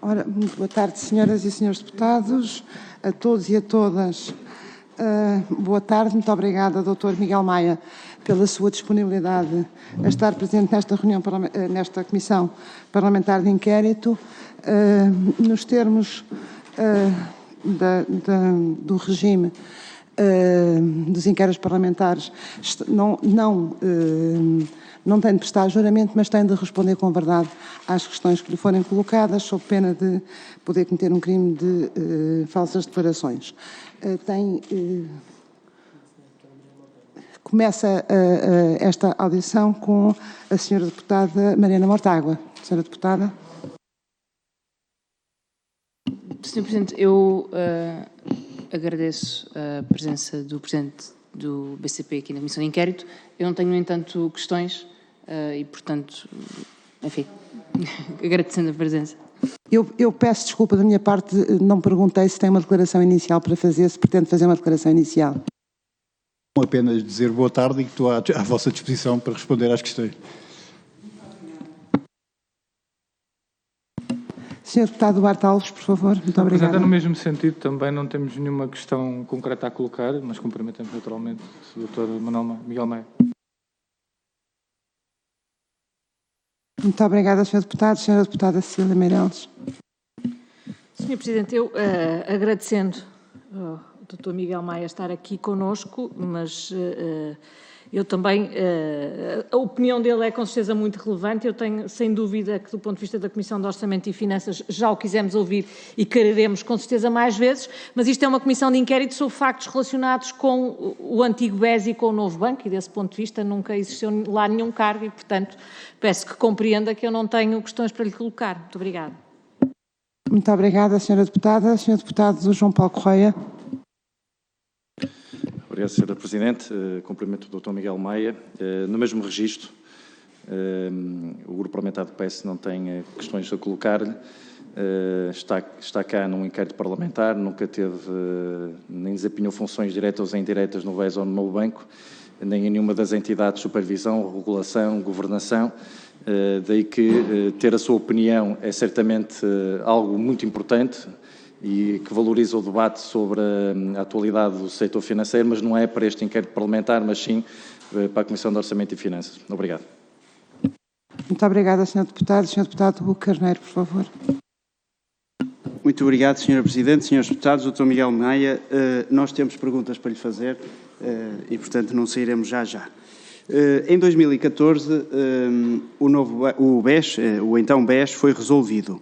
Ora, muito boa tarde, senhoras e senhores deputados, a todos e a todas. Boa tarde, muito obrigada, Dr. Miguel Maia, pela sua disponibilidade a estar presente nesta reunião, nesta Comissão Parlamentar de Inquérito. Nos termos do regime dos inquéritos parlamentares, não tem de prestar juramento, mas tem de responder com verdade às questões que lhe forem colocadas, sob pena de poder cometer um crime de falsas declarações. Começa esta audição com a senhora deputada Mariana Mortágua. Senhora deputada. Sr. Presidente, eu agradeço a presença do Presidente do BCP aqui na Comissão de Inquérito. Eu não tenho, no entanto, questões e, portanto, enfim, agradecendo a presença. Eu peço desculpa da minha parte, não perguntei se tem uma declaração inicial para fazer, se pretende fazer uma declaração inicial. Apenas dizer boa tarde e que estou à vossa disposição para responder às questões. Sr. Deputado Duarte Alves, por favor. Muito obrigada. No mesmo sentido, também não temos nenhuma questão concreta a colocar, mas cumprimentamos naturalmente o Dr. Miguel Maia. Muito obrigada, Sr. Deputado. Senhora Deputada Cecília Meireles. Sr. Presidente, eu agradecendo ao Dr. Miguel Maia estar aqui conosco, mas eu também, a opinião dele é com certeza muito relevante. Eu tenho, sem dúvida, que do ponto de vista da Comissão de Orçamento e Finanças já o quisemos ouvir e quereremos com certeza mais vezes, mas isto é uma comissão de inquérito sobre factos relacionados com o antigo BES e com o novo banco e desse ponto de vista nunca existiu lá nenhum cargo e, portanto, peço que compreenda que eu não tenho questões para lhe colocar. Muito obrigada. Muito obrigada, Sra. Deputada. Sr. Deputado João Paulo Correia. Obrigado, Sra. Presidente. Cumprimento o Dr. Miguel Maia. No mesmo registro, o Grupo Parlamentar do PS não tem questões a colocar-lhe. Está cá num inquérito parlamentar, nunca teve, nem desempenhou funções diretas ou indiretas no BES ou no Novo Banco, nem em nenhuma das entidades de supervisão, regulação, governação. Daí que ter a sua opinião é certamente algo muito importante e que valoriza o debate sobre a atualidade do setor financeiro, mas não é para este inquérito parlamentar, mas sim para a Comissão de Orçamento e Finanças. Obrigado. Muito obrigada, Sr. Deputado. Sr. Deputado Hugo Carneiro, por favor. Muito obrigado, Sra. Presidente, Srs. Deputados, Dr. Miguel Maia. Nós temos perguntas para lhe fazer e, portanto, não sairemos já. Em 2014, o BES, o então BES, foi resolvido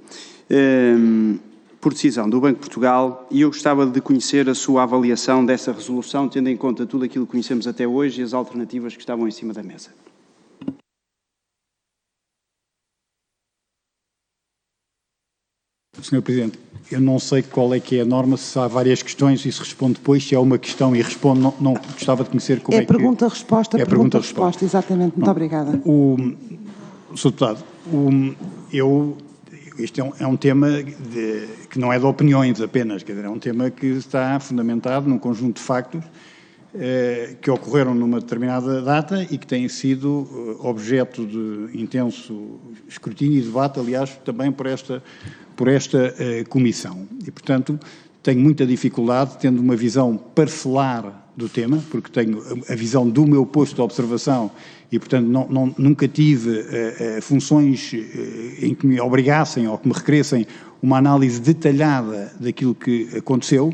por decisão do Banco de Portugal e eu gostava de conhecer a sua avaliação dessa resolução, tendo em conta tudo aquilo que conhecemos até hoje e as alternativas que estavam em cima da mesa. Sr. Presidente, eu não sei qual é que é a norma, se há várias questões e se responde depois, se é uma questão e responde, não gostava de conhecer como é que... Pergunta-resposta, é pergunta-resposta, exatamente. Muito obrigada. Sr. Deputado, este é um tema que não é de opiniões apenas, quer dizer, é um tema que está fundamentado num conjunto de factos que ocorreram numa determinada data e que têm sido objeto de intenso escrutínio e debate, aliás, também por esta Comissão. E, portanto, tenho muita dificuldade, tendo uma visão parcelar do tema, porque tenho a visão do meu posto de observação e, portanto, nunca tive funções em que me obrigassem ou que me requeressem uma análise detalhada daquilo que aconteceu,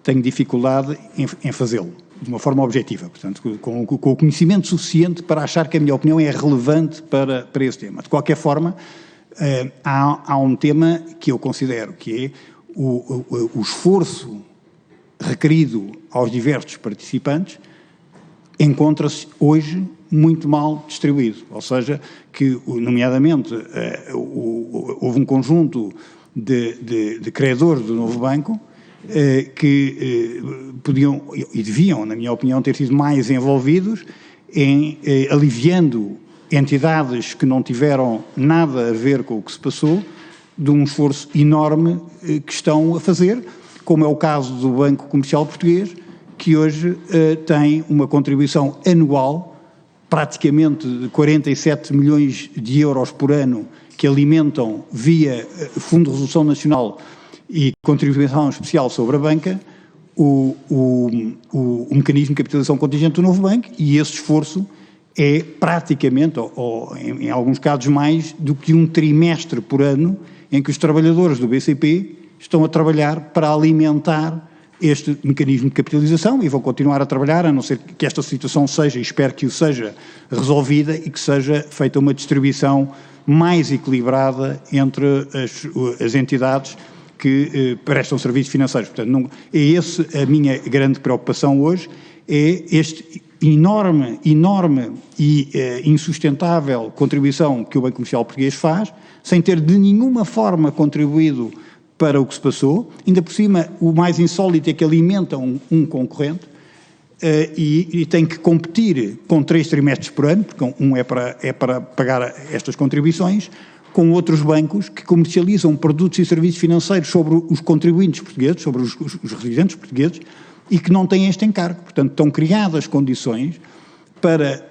tenho dificuldade em fazê-lo, de uma forma objetiva, portanto, com o conhecimento suficiente para achar que a minha opinião é relevante para esse tema. De qualquer forma, há um tema que eu considero que é o esforço requerido aos diversos participantes encontra-se hoje muito mal distribuído, ou seja, que, nomeadamente, houve um conjunto de credores do novo banco que podiam e deviam, na minha opinião, ter sido mais envolvidos em aliviando entidades que não tiveram nada a ver com o que se passou, de um esforço enorme que estão a fazer, como é o caso do Banco Comercial Português, que hoje tem uma contribuição anual praticamente de 47 milhões de euros por ano que alimentam via Fundo de Resolução Nacional e contribuição especial sobre a banca o mecanismo de capitalização contingente do novo banco, e esse esforço é praticamente, ou em alguns casos mais, do que um trimestre por ano em que os trabalhadores do BCP estão a trabalhar para alimentar este mecanismo de capitalização, e vão continuar a trabalhar, a não ser que esta situação seja, e espero que o seja, resolvida e que seja feita uma distribuição mais equilibrada entre as entidades que prestam serviços financeiros. Portanto, não, é essa a minha grande preocupação hoje, é este enorme e insustentável contribuição que o Banco Comercial Português faz, sem ter de nenhuma forma contribuído para o que se passou. Ainda por cima, o mais insólito é que alimenta um concorrente e tem que competir com 3 trimestres por ano, porque um é para pagar estas contribuições, com outros bancos que comercializam produtos e serviços financeiros sobre os contribuintes portugueses, sobre os residentes portugueses, e que não têm este encargo. Portanto, estão criadas condições para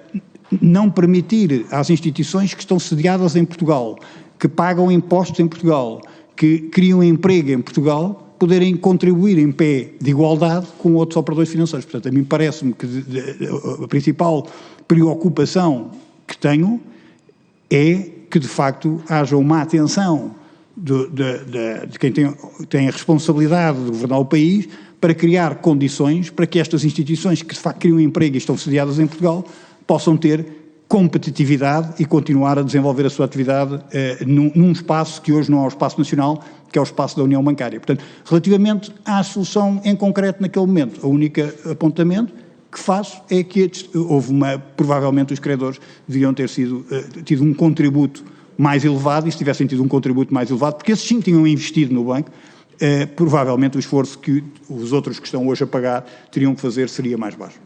não permitir às instituições que estão sediadas em Portugal, que pagam impostos em Portugal, que criam emprego em Portugal, poderem contribuir em pé de igualdade com outros operadores financeiros. Portanto, a mim parece-me que a principal preocupação que tenho é que, de facto, haja uma atenção de quem tem a responsabilidade de governar o país para criar condições para que estas instituições que, de facto, criam emprego e estão sediadas em Portugal possam ter competitividade e continuar a desenvolver a sua atividade num espaço que hoje não é o espaço nacional, que é o espaço da União Bancária. Portanto, relativamente à solução em concreto naquele momento, o único apontamento que faço é que provavelmente os credores deviam ter tido um contributo mais elevado, e se tivessem tido um contributo mais elevado, porque esses sim tinham investido no banco, provavelmente o esforço que os outros que estão hoje a pagar teriam que fazer seria mais baixo.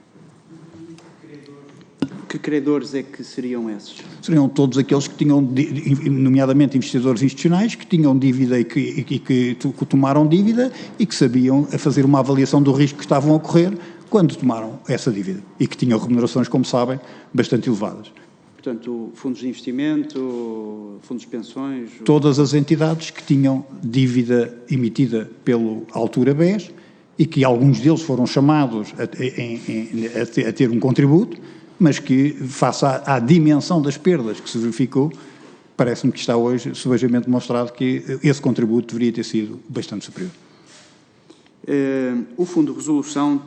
Que credores é que seriam esses? Seriam todos aqueles que tinham, nomeadamente investidores institucionais, que tinham dívida e que tomaram dívida e que sabiam fazer uma avaliação do risco que estavam a correr quando tomaram essa dívida e que tinham remunerações, como sabem, bastante elevadas. Portanto, fundos de investimento, fundos de pensões... Todas as entidades que tinham dívida emitida pelo Altura BES e que alguns deles foram chamados a ter um contributo, mas que, face à dimensão das perdas que se verificou, parece-me que está hoje subejamente demonstrado que esse contributo deveria ter sido bastante superior. O Fundo de Resolução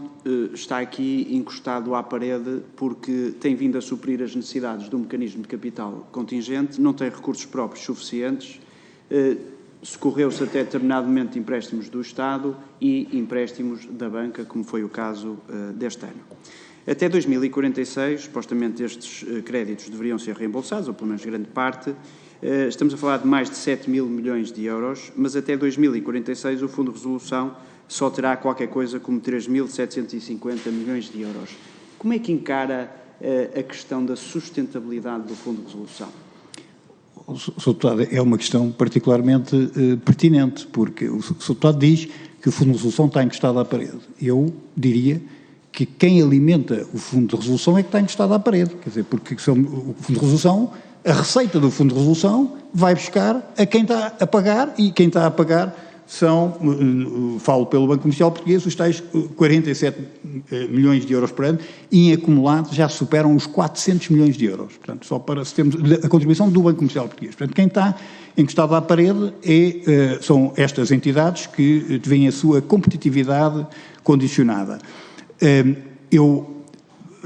está aqui encostado à parede porque tem vindo a suprir as necessidades do mecanismo de capital contingente, não tem recursos próprios suficientes, socorreu-se até determinado momento de empréstimos do Estado e empréstimos da banca, como foi o caso deste ano. Até 2046, supostamente estes créditos deveriam ser reembolsados, ou pelo menos grande parte. Estamos a falar de mais de 7 mil milhões de euros, mas até 2046 o Fundo de Resolução só terá qualquer coisa como 3.750 milhões de euros. Como é que encara a questão da sustentabilidade do Fundo de Resolução? Sr. Deputado, é uma questão particularmente pertinente, porque o Sr. Deputado diz que o Fundo de Resolução está encostado à parede. Eu diria que quem alimenta o Fundo de Resolução é que está encostado à parede, quer dizer, porque o Fundo de Resolução, a receita do Fundo de Resolução vai buscar a quem está a pagar, e quem está a pagar são, falo pelo Banco Comercial Português, os tais 47 milhões de euros por ano, e em acumulado já superam os 400 milhões de euros, portanto, só para se termos a contribuição do Banco Comercial Português. Portanto, quem está encostado à parede são estas entidades que têm a sua competitividade condicionada.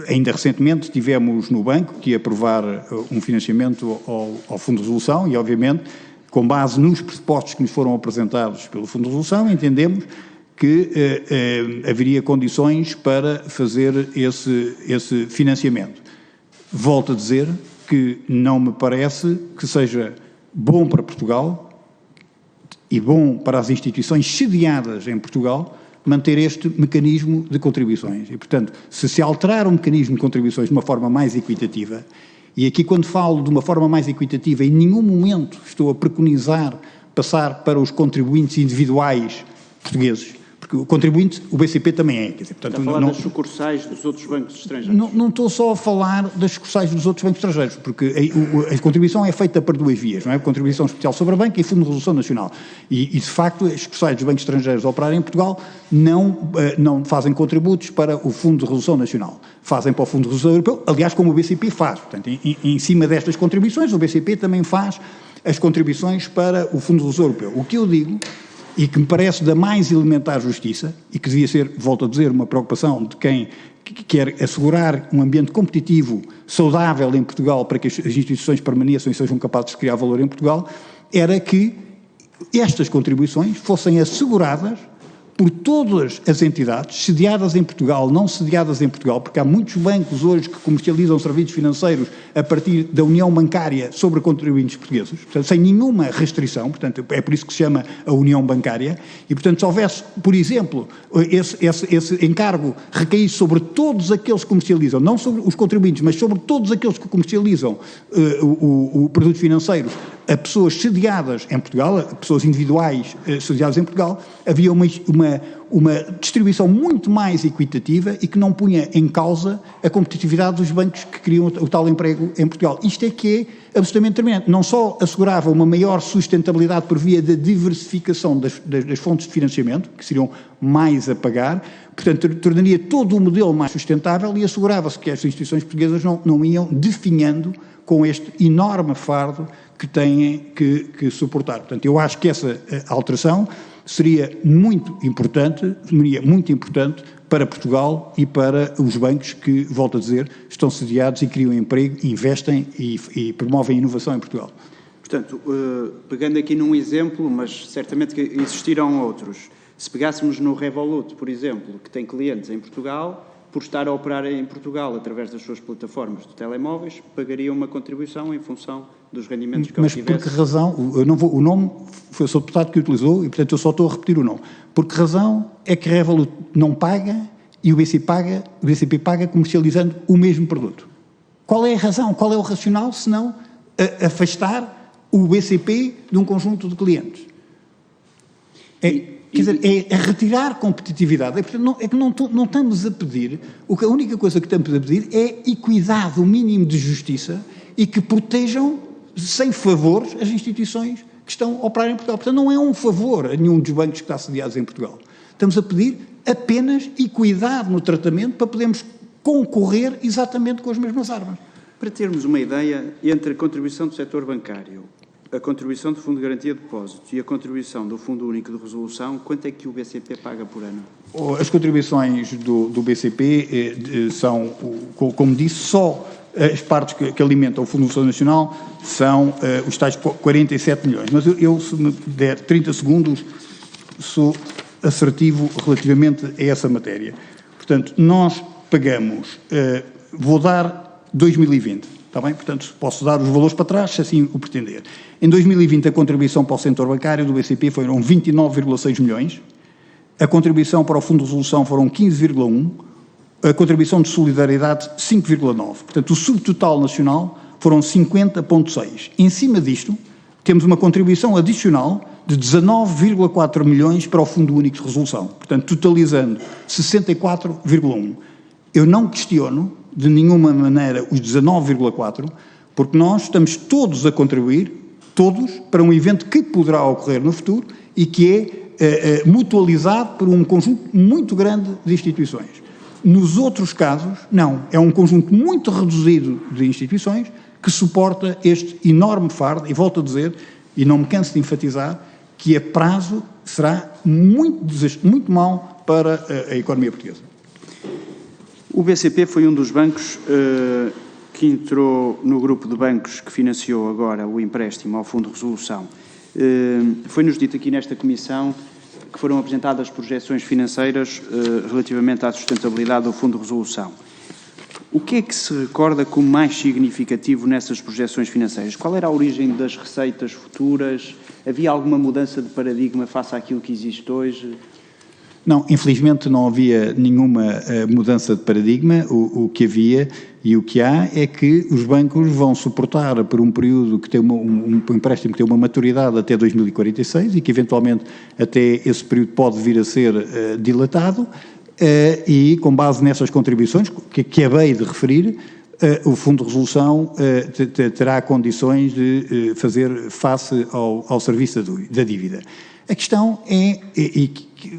Ainda recentemente tivemos no banco que aprovar um financiamento ao Fundo de Resolução e, obviamente, com base nos pressupostos que nos foram apresentados pelo Fundo de Resolução, entendemos que haveria condições para fazer esse financiamento. Volto a dizer que não me parece que seja bom para Portugal e bom para as instituições sediadas em Portugal manter este mecanismo de contribuições. E, portanto, se alterar o mecanismo de contribuições de uma forma mais equitativa, e aqui quando falo de uma forma mais equitativa, em nenhum momento estou a preconizar passar para os contribuintes individuais portugueses, porque o contribuinte, o BCP também é. Quer dizer, portanto, Está a falar das sucursais dos outros bancos estrangeiros? Não estou só a falar das sucursais dos outros bancos estrangeiros, porque a contribuição é feita por duas vias, não é? Contribuição especial sobre a banca e Fundo de Resolução Nacional. E de facto, as sucursais dos bancos estrangeiros a operarem em Portugal não fazem contributos para o Fundo de Resolução Nacional. Fazem para o Fundo de Resolução Europeu, aliás, como o BCP faz. Portanto, em cima destas contribuições, o BCP também faz as contribuições para o Fundo de Resolução Europeu. O que eu digo, e que me parece da mais elementar justiça, e que devia ser, volto a dizer, uma preocupação de quem quer assegurar um ambiente competitivo saudável em Portugal para que as instituições permaneçam e sejam capazes de criar valor em Portugal, era que estas contribuições fossem asseguradas por todas as entidades, sediadas em Portugal, não sediadas em Portugal, porque há muitos bancos hoje que comercializam serviços financeiros a partir da União Bancária sobre contribuintes portugueses, portanto, sem nenhuma restrição, portanto, é por isso que se chama a União Bancária, e, portanto, se houvesse, por exemplo, esse encargo recaísse sobre todos aqueles que comercializam, não sobre os contribuintes, mas sobre todos aqueles que comercializam o produtos financeiros a pessoas sediadas em Portugal, a pessoas individuais sediadas em Portugal, havia uma distribuição muito mais equitativa e que não punha em causa a competitividade dos bancos que criam o tal emprego em Portugal. Isto é que é absolutamente determinante. Não só assegurava uma maior sustentabilidade por via da diversificação das fontes de financiamento, que seriam mais a pagar, portanto, tornaria todo o modelo mais sustentável e assegurava-se que as instituições portuguesas não iam definhando com este enorme fardo que têm que suportar. Portanto, eu acho que essa alteração seria muito importante para Portugal e para os bancos que, volto a dizer, estão sediados e criam emprego, investem e promovem inovação em Portugal. Portanto, pegando aqui num exemplo, mas certamente que existirão outros, se pegássemos no Revolut, por exemplo, que tem clientes em Portugal, por estar a operar em Portugal através das suas plataformas de telemóveis, pagaria uma contribuição em função dos rendimentos que obtivesse. Mas por que razão? O nome foi o Sr. Deputado que utilizou e, portanto, eu só estou a repetir o nome. Por que razão é que a Revolut não paga e o BCP paga comercializando o mesmo produto? Qual é a razão? Qual é o racional, se não afastar o BCP de um conjunto de clientes? Quer dizer, é retirar competitividade. É que não estamos a pedir, a única coisa que estamos a pedir é equidade, o mínimo de justiça e que protejam, sem favores, as instituições que estão a operar em Portugal. Portanto, não é um favor a nenhum dos bancos que está sediados em Portugal. Estamos a pedir apenas equidade no tratamento para podermos concorrer exatamente com as mesmas armas. Para termos uma ideia, entre a contribuição do setor bancário, a contribuição do Fundo de Garantia de Depósitos e a contribuição do Fundo Único de Resolução, quanto é que o BCP paga por ano? As contribuições do BCP são, como disse, só as partes que alimentam o Fundo de Resolução Nacional são os tais 47 milhões. Mas eu, se me der 30 segundos, sou assertivo relativamente a essa matéria. Portanto, nós pagamos, vou dar 2020. Está bem? Portanto, posso dar os valores para trás, se assim o pretender. Em 2020, a contribuição para o setor bancário do BCP foram 29,6 milhões, a contribuição para o Fundo de Resolução foram 15,1, a contribuição de solidariedade 5,9. Portanto, o subtotal nacional foram 50,6. Em cima disto, temos uma contribuição adicional de 19,4 milhões para o Fundo Único de Resolução. Portanto, totalizando 64,1. Eu não questiono de nenhuma maneira os 19,4, porque nós estamos todos a contribuir, todos, para um evento que poderá ocorrer no futuro e que é mutualizado por um conjunto muito grande de instituições. Nos outros casos, não. É um conjunto muito reduzido de instituições que suporta este enorme fardo, e volto a dizer, e não me canso de enfatizar, que a prazo será muito mau para a economia portuguesa. O BCP foi um dos bancos que entrou no grupo de bancos que financiou agora o empréstimo ao Fundo de Resolução. Foi-nos dito aqui nesta comissão que foram apresentadas projeções financeiras relativamente à sustentabilidade do Fundo de Resolução. O que é que se recorda como mais significativo nessas projeções financeiras? Qual era a origem das receitas futuras? Havia alguma mudança de paradigma face àquilo que existe hoje? Não, infelizmente não havia nenhuma mudança de paradigma. O que havia e o que há é que os bancos vão suportar por um período que tem um empréstimo que tem uma maturidade até 2046 e que eventualmente até esse período pode vir a ser dilatado e com base nessas contribuições que acabei de referir, o Fundo de Resolução terá condições de fazer face ao serviço da dívida. A questão é,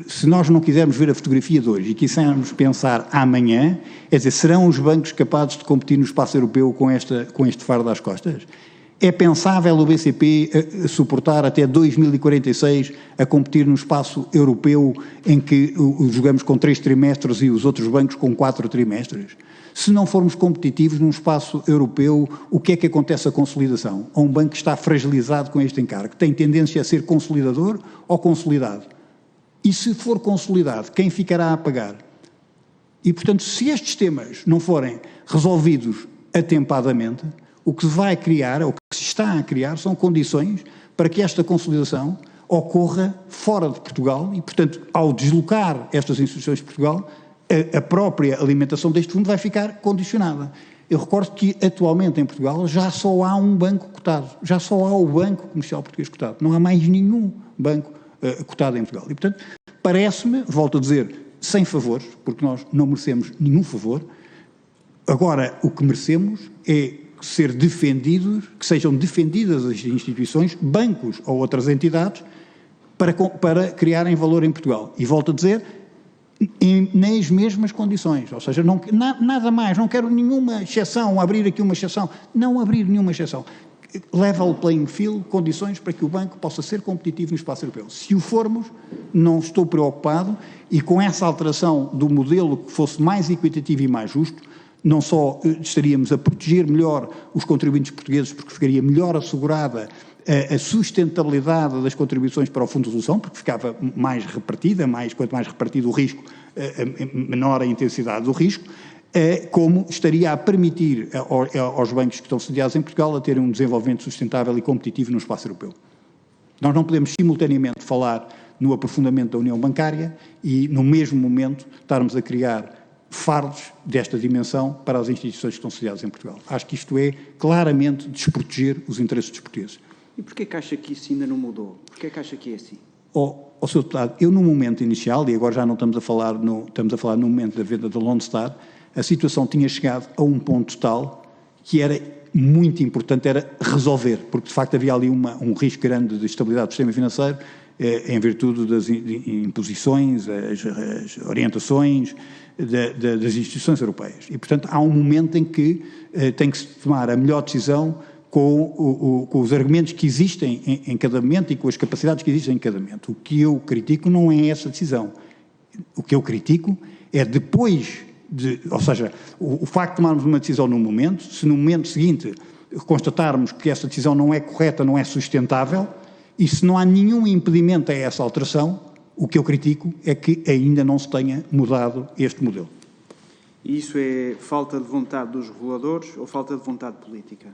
se nós não quisermos ver a fotografia de hoje e quisermos pensar amanhã, é dizer, serão os bancos capazes de competir no espaço europeu com este fardo às costas? É pensável o BCP suportar até 2046 a competir no espaço europeu em que jogamos com 3 trimestres e os outros bancos com 4 trimestres? Se não formos competitivos num espaço europeu, o que é que acontece à consolidação? A um banco que está fragilizado com este encargo, tem tendência a ser consolidador ou consolidado? E se for consolidado, quem ficará a pagar? E, portanto, se estes temas não forem resolvidos atempadamente, o que se vai criar, ou o que se está a criar, são condições para que esta consolidação ocorra fora de Portugal e, portanto, ao deslocar estas instituições de Portugal, a própria alimentação deste fundo vai ficar condicionada. Eu recordo que atualmente em Portugal já só há um banco cotado, já só há o Banco Comercial Português cotado, não há mais nenhum banco cotado em Portugal. E, portanto, parece-me, volto a dizer, sem favores, porque nós não merecemos nenhum favor, agora o que merecemos é ser defendidos, que sejam defendidas as instituições, bancos ou outras entidades, para criarem valor em Portugal. E volto a dizer, nas mesmas condições, ou seja, nada mais, não quero nenhuma exceção, abrir aqui uma exceção, não abrir nenhuma exceção. Level playing field, condições para que o banco possa ser competitivo no espaço europeu. Se o formos, não estou preocupado e com essa alteração do modelo que fosse mais equitativo e mais justo, não só estaríamos a proteger melhor os contribuintes portugueses, porque ficaria melhor assegurada a sustentabilidade das contribuições para o Fundo de Resolução, porque ficava mais repartida, quanto mais repartido o risco, menor a intensidade do risco, como estaria a permitir aos bancos que estão sediados em Portugal a terem um desenvolvimento sustentável e competitivo no espaço europeu. Nós não podemos simultaneamente falar no aprofundamento da União Bancária e, no mesmo momento, estarmos a criar fardos desta dimensão para as instituições que estão sediadas em Portugal. Acho que isto é claramente desproteger os interesses dos portugueses. E porquê que acha que isso ainda não mudou? Porquê que acha que é assim? Sr. Deputado, eu no momento inicial, e agora já não estamos a falar no momento da venda da Lone Star, a situação tinha chegado a um ponto tal que era muito importante, era resolver, porque de facto havia ali um risco grande de estabilidade do sistema financeiro, em virtude das imposições, as orientações das instituições europeias. E, portanto, há um momento em que tem que se tomar a melhor decisão com os argumentos que existem em cada momento e com as capacidades que existem em cada momento. O que eu critico não é essa decisão. O que eu critico é depois ou seja, o facto de tomarmos uma decisão num momento, se no momento seguinte constatarmos que essa decisão não é correta, não é sustentável, e se não há nenhum impedimento a essa alteração, o que eu critico é que ainda não se tenha mudado este modelo. E isso é falta de vontade dos reguladores ou falta de vontade política?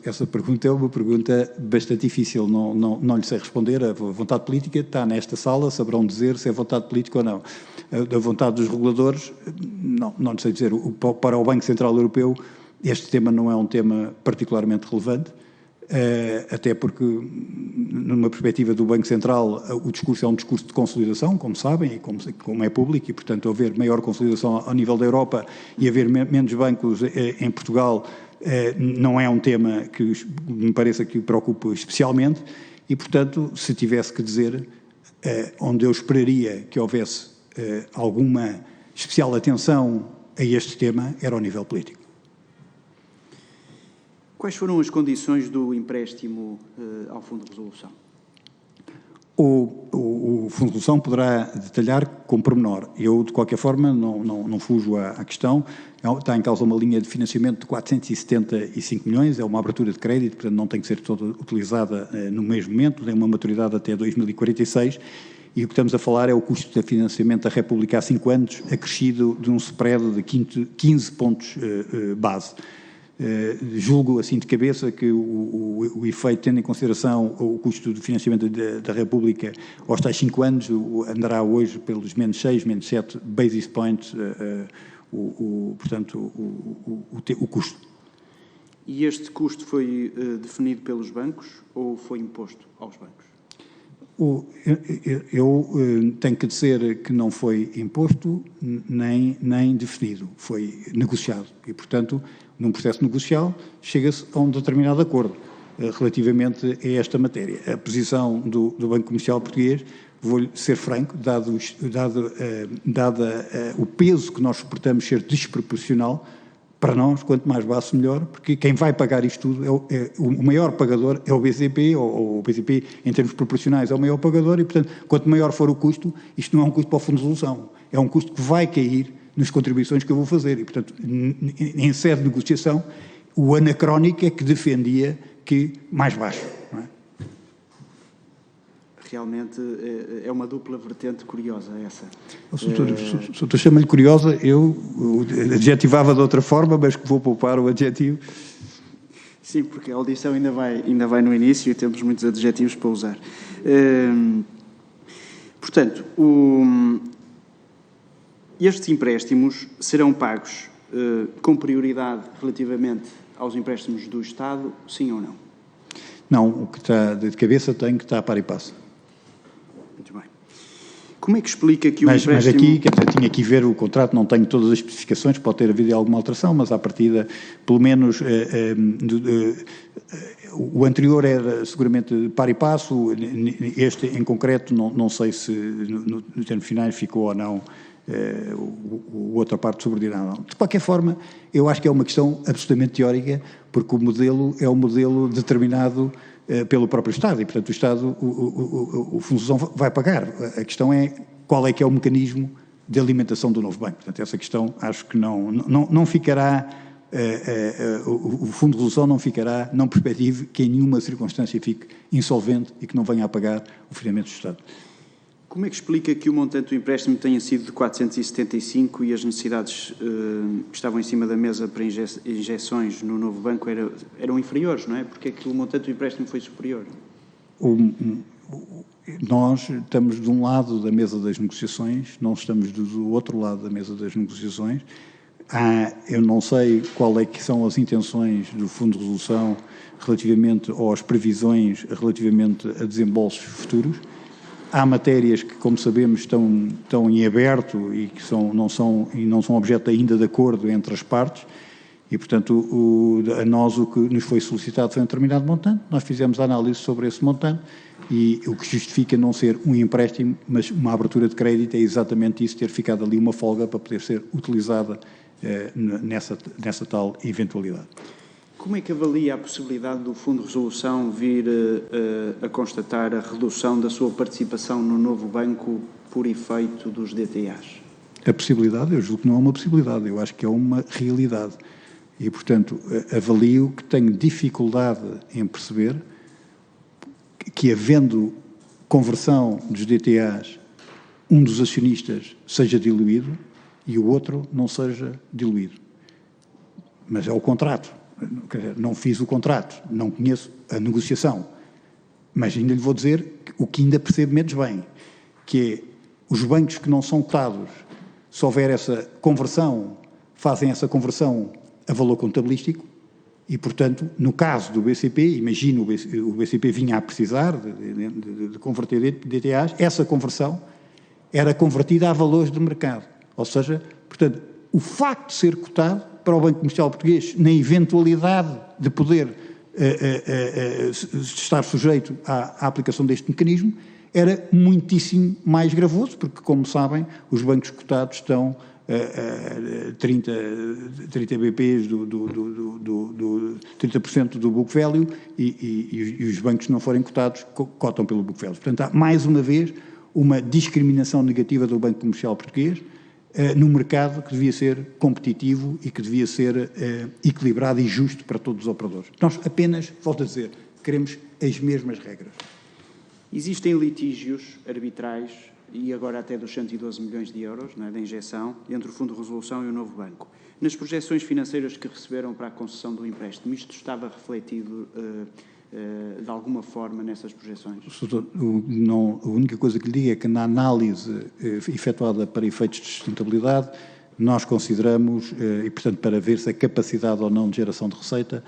Essa pergunta é uma pergunta bastante difícil, não lhe sei responder. A vontade política está nesta sala, saberão dizer se é vontade política ou não. A vontade dos reguladores, não lhe sei dizer. Para o Banco Central Europeu, este tema não é um tema particularmente relevante, até porque, numa perspectiva do Banco Central, o discurso é um discurso de consolidação, como sabem, e como é público, e, portanto, haver maior consolidação ao nível da Europa e haver menos bancos em Portugal não é um tema que me pareça que o preocupa especialmente e, portanto, se tivesse que dizer onde eu esperaria que houvesse alguma especial atenção a este tema, era ao nível político. Quais foram as condições do empréstimo ao Fundo de Resolução? O Fundo de Resolução poderá detalhar com pormenor. Eu, de qualquer forma, não fujo à questão. Está em causa uma linha de financiamento de 475 milhões, é uma abertura de crédito, portanto não tem que ser toda utilizada no mesmo momento, tem uma maturidade até 2046, e o que estamos a falar é o custo de financiamento da República há 5 anos, acrescido de um spread de 15 pontos base. julgo, assim de cabeça, que o efeito, tendo em consideração o custo de financiamento da República aos tais 5 anos, andará hoje pelos menos 6, menos 7 basis points, portanto, o custo. E este custo foi definido pelos bancos ou foi imposto aos bancos? Eu tenho que dizer que não foi imposto nem definido, foi negociado e, portanto, num processo negocial chega-se a um determinado acordo relativamente a esta matéria. A posição do Banco Comercial Português, vou-lhe ser franco, dado o peso que nós suportamos ser desproporcional, para nós, quanto mais baixo, melhor, porque quem vai pagar isto tudo, o maior pagador é o BCP, ou o BCP, em termos proporcionais, é o maior pagador, e, portanto, quanto maior for o custo, isto não é um custo para o Fundo de Resolução, é um custo que vai cair nas contribuições que eu vou fazer, e, portanto, em sede de negociação, o anacrónico é que defendia que mais baixo, não é? Realmente é uma dupla vertente curiosa essa. O doutor chama-lhe curiosa, eu adjetivava de outra forma, mas que vou poupar o adjetivo. Sim, porque a audição ainda vai no início e temos muitos adjetivos para usar. Portanto, estes empréstimos serão pagos com prioridade relativamente aos empréstimos do Estado, sim ou não? Não, o que está de cabeça tem que estar para e passo. Muito bem. Como é que explica que o Mas empréstimo... aqui, quer dizer, tinha que ver o contrato, não tenho todas as especificações, pode ter havido alguma alteração, mas à partida, pelo menos, o anterior era seguramente par e passo, este em concreto, não sei se no termo final ficou ou não outra parte subordinada. De qualquer forma, eu acho que é uma questão absolutamente teórica, porque o modelo é um modelo determinado pelo próprio Estado e, portanto, o Estado, o Fundo de Resolução vai pagar. A questão é qual é que é o mecanismo de alimentação do novo banco. Portanto, essa questão acho que não ficará, o Fundo de Resolução não ficará, não perspective que em nenhuma circunstância fique insolvente e que não venha a pagar o financiamento do Estado. Como é que explica que o montante do empréstimo tenha sido de 475 e as necessidades que estavam em cima da mesa para injeções no novo banco eram inferiores, não é? Porque é que o montante do empréstimo foi superior? Nós estamos de um lado da mesa das negociações, não estamos do outro lado da mesa das negociações. Eu não sei qual é que são as intenções do Fundo de Resolução relativamente às previsões, relativamente a desembolsos futuros. Há matérias que, como sabemos, estão em aberto e que não são objeto ainda de acordo entre as partes e, portanto, a nós o que nos foi solicitado foi um determinado montante, nós fizemos a análise sobre esse montante e o que justifica não ser um empréstimo, mas uma abertura de crédito é exatamente isso, ter ficado ali uma folga para poder ser utilizada nessa tal eventualidade. Como é que avalia a possibilidade do Fundo de Resolução vir a constatar a redução da sua participação no novo banco por efeito dos DTAs? A possibilidade, eu julgo que não é uma possibilidade, eu acho que é uma realidade. E, portanto, avalio que tenho dificuldade em perceber que, havendo conversão dos DTAs, um dos acionistas seja diluído e o outro não seja diluído. Mas é o contrato. Não fiz o contrato, não conheço a negociação, mas ainda lhe vou dizer o que ainda percebo menos bem, que é os bancos que não são cotados, se houver essa conversão, fazem essa conversão a valor contabilístico e, portanto, no caso do BCP, imagino o BCP vinha a precisar de converter DTAs, essa conversão era convertida a valores de mercado, ou seja, portanto, o facto de ser cotado para o Banco Comercial Português, na eventualidade de poder estar sujeito à aplicação deste mecanismo, era muitíssimo mais gravoso, porque, como sabem, os bancos cotados estão 30 BPs 30% do book value e os bancos que não forem cotados cotam pelo book value. Portanto, há, mais uma vez, uma discriminação negativa do Banco Comercial Português num mercado que devia ser competitivo e que devia ser equilibrado e justo para todos os operadores. Nós apenas, volto a dizer, queremos as mesmas regras. Existem litígios arbitrais e agora até dos 112 milhões de euros, não é, da injeção, entre o Fundo de Resolução e o novo banco. Nas projeções financeiras que receberam para a concessão do empréstimo, isto estava refletido de alguma forma nessas projeções? A única coisa que lhe digo é que na análise efetuada para efeitos de sustentabilidade, nós consideramos, e portanto para ver se a capacidade ou não de geração de receita,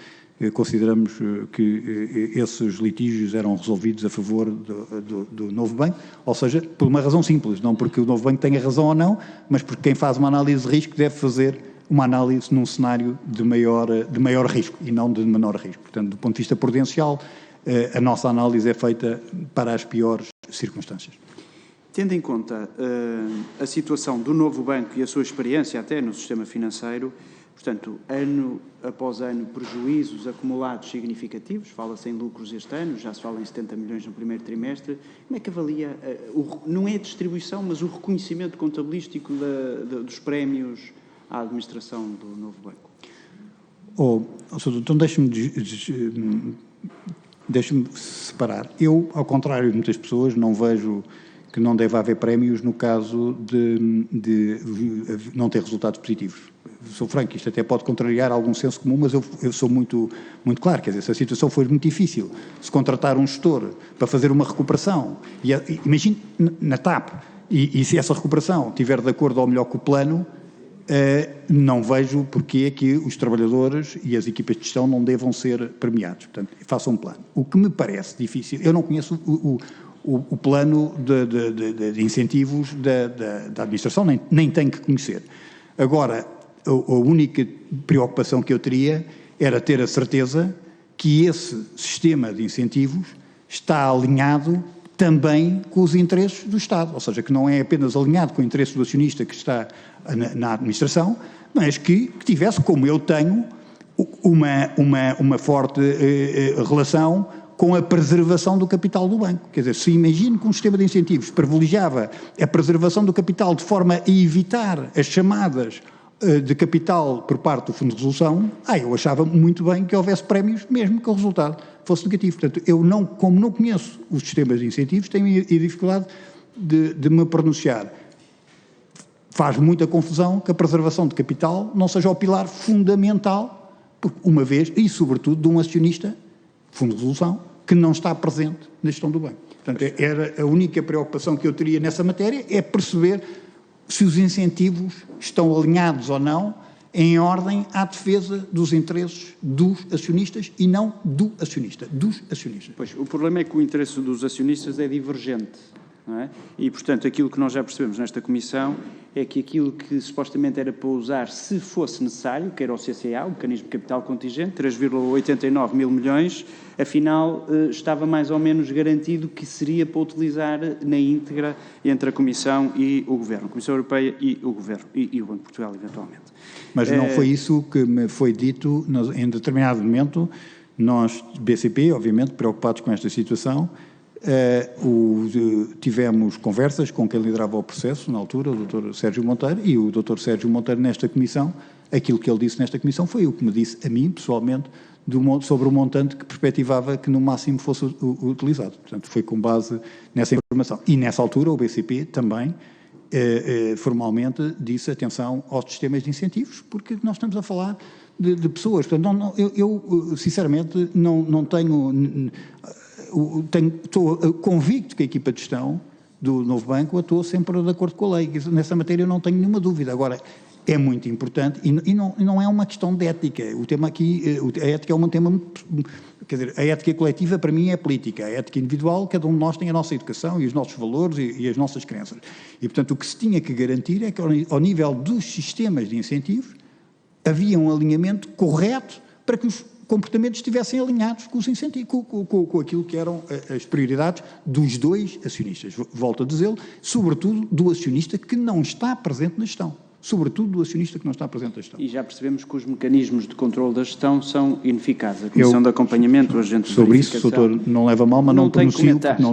consideramos que esses litígios eram resolvidos a favor do novo banco, ou seja, por uma razão simples, não porque o novo banco tenha razão ou não, mas porque quem faz uma análise de risco deve fazer uma análise num cenário de maior risco e não de menor risco. Portanto, do ponto de vista prudencial, a nossa análise é feita para as piores circunstâncias. Tendo em conta a situação do novo banco e a sua experiência até no sistema financeiro, portanto, ano após ano, prejuízos acumulados significativos, fala-se em lucros este ano, já se fala em 70 milhões no primeiro trimestre, como é que avalia, não é a distribuição, mas o reconhecimento contabilístico dos prémios à administração do novo banco? Então deixe-me separar. Eu, ao contrário de muitas pessoas, não vejo que não deve haver prémios no caso de não ter resultados positivos. Sou franco, isto até pode contrariar algum senso comum, mas eu sou muito claro, quer dizer, se a situação for muito difícil, se contratar um gestor para fazer uma recuperação, imagine na TAP, e se essa recuperação estiver de acordo ou melhor com o plano, não vejo porque é que os trabalhadores e as equipas de gestão não devam ser premiados. Portanto, façam um plano. O que me parece difícil, eu não conheço o plano de incentivos da administração, nem tenho que conhecer. Agora, a única preocupação que eu teria era ter a certeza que esse sistema de incentivos está alinhado também com os interesses do Estado, ou seja, que não é apenas alinhado com o interesse do acionista que está na administração, mas que tivesse, como eu tenho, uma forte relação com a preservação do capital do banco. Quer dizer, se imagino que um sistema de incentivos privilegiava a preservação do capital de forma a evitar as chamadas de capital por parte do Fundo de Resolução, eu achava muito bem que houvesse prémios, mesmo que o resultado fosse negativo. Portanto, como não conheço os sistemas de incentivos, tenho a dificuldade de me pronunciar. Faz muita confusão que a preservação de capital não seja o pilar fundamental, uma vez, e sobretudo, de um acionista, Fundo de Resolução, que não está presente na gestão do banco. Portanto, era a única preocupação que eu teria nessa matéria, é perceber se os incentivos estão alinhados ou não em ordem à defesa dos interesses dos acionistas e não do acionista, dos acionistas. Pois, o problema é que o interesse dos acionistas é divergente, não é? E, portanto, aquilo que nós já percebemos nesta comissão é que aquilo que supostamente era para usar se fosse necessário, que era o CCA, o Mecanismo de Capital Contingente, 3,89 mil milhões, afinal estava mais ou menos garantido que seria para utilizar na íntegra entre a Comissão e o Governo, a Comissão Europeia e o Governo, e o Banco de Portugal, eventualmente. Mas não foi isso que me foi dito em determinado momento. Nós, BCP, obviamente, preocupados com esta situação, tivemos conversas com quem liderava o processo, na altura, o Dr. Sérgio Monteiro, e o Dr. Sérgio Monteiro, nesta comissão, aquilo que ele disse nesta comissão foi o que me disse a mim, pessoalmente, sobre o montante que perspectivava que no máximo fosse utilizado. Portanto, foi com base nessa informação. E nessa altura o BCP também, formalmente, disse atenção aos sistemas de incentivos, porque nós estamos a falar de pessoas. Portanto, eu sinceramente, não tenho... Estou convicto que a equipa de gestão do novo banco atuou sempre de acordo com a lei. Nessa matéria eu não tenho nenhuma dúvida. Agora, é muito importante e não é uma questão de ética. O tema aqui, a ética é um tema... Quer dizer, a ética coletiva para mim é política. A ética individual, cada um de nós tem a nossa educação e os nossos valores e as nossas crenças. E, portanto, o que se tinha que garantir é que ao nível dos sistemas de incentivos havia um alinhamento correto para que os comportamentos estivessem alinhados com os incentivos, com aquilo que eram as prioridades dos dois acionistas. Volto a dizê-lo, sobretudo do acionista que não está presente na gestão. Sobretudo do acionista que não está presente na gestão. E já percebemos que os mecanismos de controle da gestão são ineficazes. A Comissão de Acompanhamento, o agente de sobre isso, doutor, não leva mal, mas não pronuncio, porque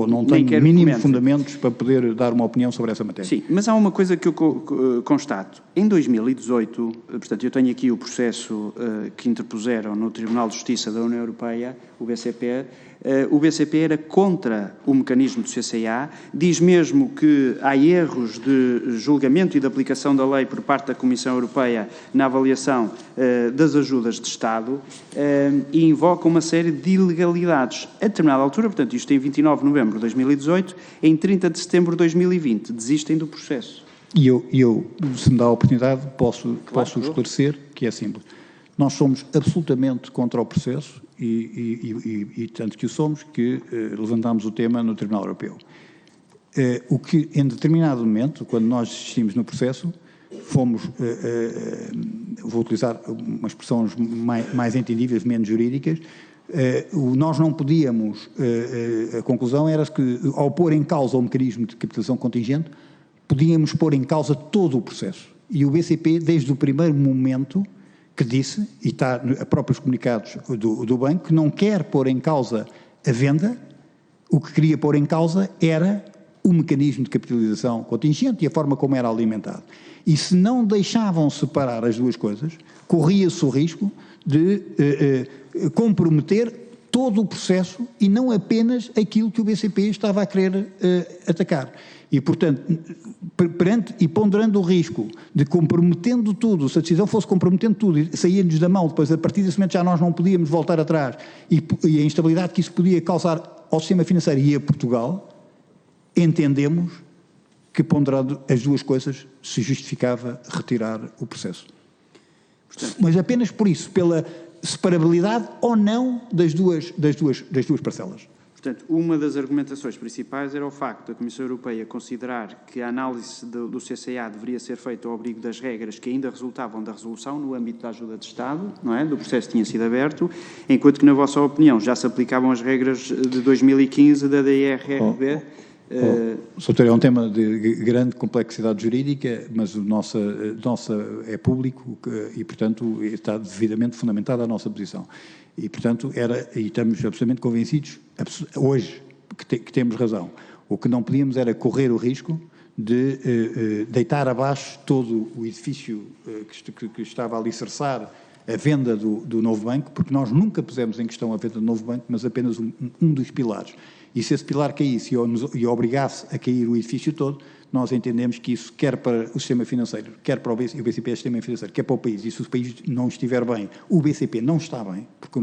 não tenho mínimos fundamentos para poder dar uma opinião sobre essa matéria. Sim, mas há uma coisa que eu constato. Em 2018, portanto, eu tenho aqui o processo que interpuseram no Tribunal de Justiça da União Europeia, o BCP, o BCP era contra o mecanismo do CCA, diz mesmo que há erros de julgamento e de aplicação da lei por parte da Comissão Europeia na avaliação das ajudas de Estado e invoca uma série de ilegalidades. A determinada altura, portanto, isto em 29 de novembro de 2018, em 30 de setembro de 2020, desistem do processo. E eu, se me dá a oportunidade, posso esclarecer que é simples. Nós somos absolutamente contra o processo e tanto que o somos, que levantámos o tema no Tribunal Europeu. O que, em determinado momento, quando nós desistimos no processo, fomos, vou utilizar umas expressões mais entendíveis, menos jurídicas, nós não podíamos, a conclusão era que, ao pôr em causa o mecanismo de capitalização contingente, podíamos pôr em causa todo o processo. E o BCP, desde o primeiro momento, que disse, e está a próprios comunicados do banco, que não quer pôr em causa a venda, o que queria pôr em causa era o mecanismo de capitalização contingente e a forma como era alimentado. E se não deixavam separar as duas coisas, corria-se o risco de comprometer todo o processo e não apenas aquilo que o BCP estava a querer atacar. E, portanto, perante e ponderando o risco de comprometendo tudo, se a decisão fosse comprometendo tudo e saía-nos da mão, depois a partir desse momento já nós não podíamos voltar atrás e a instabilidade que isso podia causar ao sistema financeiro e a Portugal, entendemos que, ponderando as duas coisas, se justificava retirar o processo. Portanto, mas apenas por isso, pela separabilidade ou não das duas parcelas. Portanto, uma das argumentações principais era o facto da Comissão Europeia considerar que a análise do CCA deveria ser feita ao abrigo das regras que ainda resultavam da resolução no âmbito da ajuda de Estado, não é? Do processo que tinha sido aberto, enquanto que, na vossa opinião, já se aplicavam as regras de 2015 da DIRRB. Soutor, é um tema de grande complexidade jurídica, mas o nosso é público e, portanto, está devidamente fundamentada a nossa posição. E, portanto, e estamos absolutamente convencidos, hoje, que temos razão. O que não podíamos era correr o risco de deitar abaixo todo o edifício que estava a alicerçar a venda do novo banco, porque nós nunca pusemos em questão a venda do novo banco, mas apenas um dos pilares. E se esse pilar caísse e obrigasse a cair o edifício todo, nós entendemos que isso, quer para o sistema financeiro, quer para o BCP é o sistema financeiro, quer para o país, e se o país não estiver bem, o BCP não está bem, porque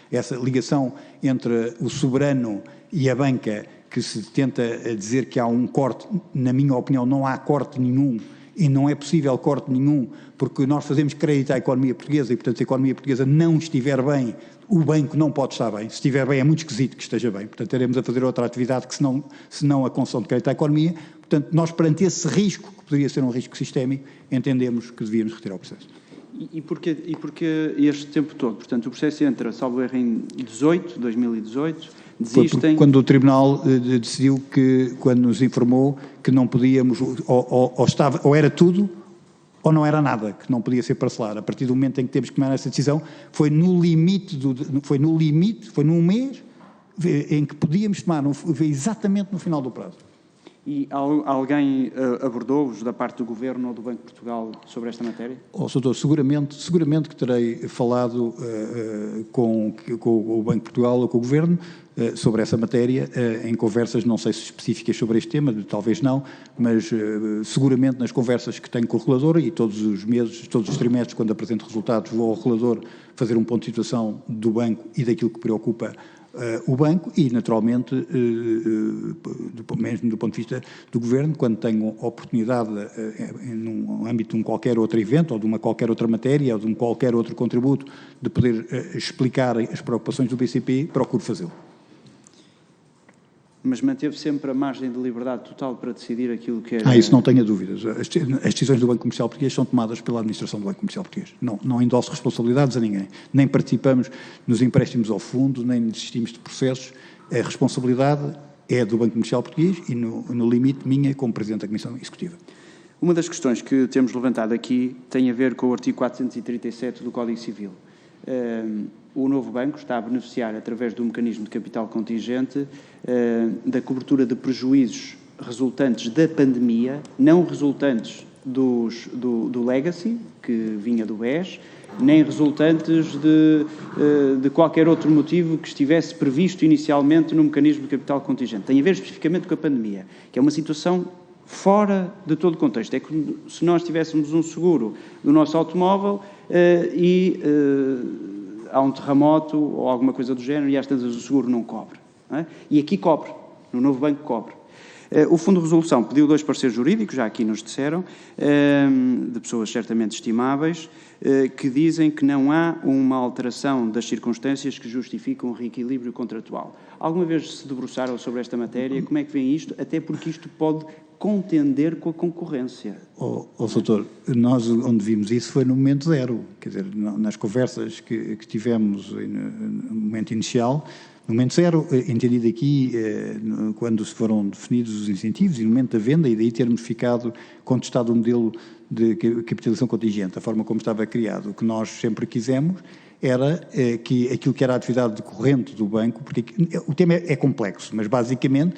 essa ligação entre o soberano e a banca, que se tenta dizer que há um corte, na minha opinião não há corte nenhum, e não é possível corte nenhum, porque nós fazemos crédito à economia portuguesa e, portanto, se a economia portuguesa não estiver bem, o banco não pode estar bem. Se estiver bem, é muito esquisito que esteja bem. Portanto, teremos a fazer outra atividade que senão a concessão de crédito à economia. Portanto, nós, perante esse risco, que poderia ser um risco sistémico, entendemos que devíamos retirar o processo. E porquê este tempo todo? Portanto, o processo entra, salvo erro, em 2018, desistem... Quando o Tribunal decidiu que, quando nos informou que não podíamos, ou era tudo, ou não era nada, que não podia ser parcelar. A partir do momento em que temos que tomar essa decisão, foi num mês em que podíamos tomar, foi exatamente no final do prazo. E alguém abordou-vos da parte do Governo ou do Banco de Portugal sobre esta matéria? Soutor, seguramente que terei falado com o Banco de Portugal ou com o Governo sobre essa matéria, em conversas, não sei se específicas sobre este tema, talvez não, mas seguramente nas conversas que tenho com o regulador e todos os meses, todos os trimestres, quando apresento resultados, vou ao regulador fazer um ponto de situação do banco e daquilo que preocupa o banco e, naturalmente, mesmo do ponto de vista do Governo, quando tenho oportunidade, num âmbito de um qualquer outro evento ou de uma qualquer outra matéria ou de um qualquer outro contributo, de poder explicar as preocupações do BCP, procuro fazê-lo. Mas manteve sempre a margem de liberdade total para decidir aquilo que era... Isso não tenha dúvidas. As decisões do Banco Comercial Português são tomadas pela administração do Banco Comercial Português. Não endosso responsabilidades a ninguém. Nem participamos nos empréstimos ao fundo, nem desistimos de processos. A responsabilidade é do Banco Comercial Português e, no limite, minha como Presidente da Comissão Executiva. Uma das questões que temos levantado aqui tem a ver com o artigo 437 do Código Civil. O novo banco está a beneficiar, através do mecanismo de capital contingente, da cobertura de prejuízos resultantes da pandemia, não resultantes do Legacy, que vinha do BES, nem resultantes de qualquer outro motivo que estivesse previsto inicialmente no mecanismo de capital contingente. Tem a ver especificamente com a pandemia, que é uma situação fora de todo o contexto. É que se nós tivéssemos um seguro do nosso automóvel há um terremoto ou alguma coisa do género e às tantas o seguro não cobre. Não é? E aqui cobre, no novo banco cobre. O Fundo de Resolução pediu 2 parceiros jurídicos, já aqui nos disseram, de pessoas certamente estimáveis, que dizem que não há uma alteração das circunstâncias que justificam o reequilíbrio contratual. Alguma vez se debruçaram sobre esta matéria? Como é que vem isto? Até porque isto pode contender com a concorrência. Doutor, nós onde vimos isso foi no momento zero, quer dizer, nas conversas que tivemos no momento inicial. No momento zero, entendido aqui, quando se foram definidos os incentivos e no momento da venda, e daí termos ficado contestado o modelo de capitalização contingente, a forma como estava criado. O que nós sempre quisemos era que aquilo que era a atividade corrente do banco, porque o tema é complexo, mas basicamente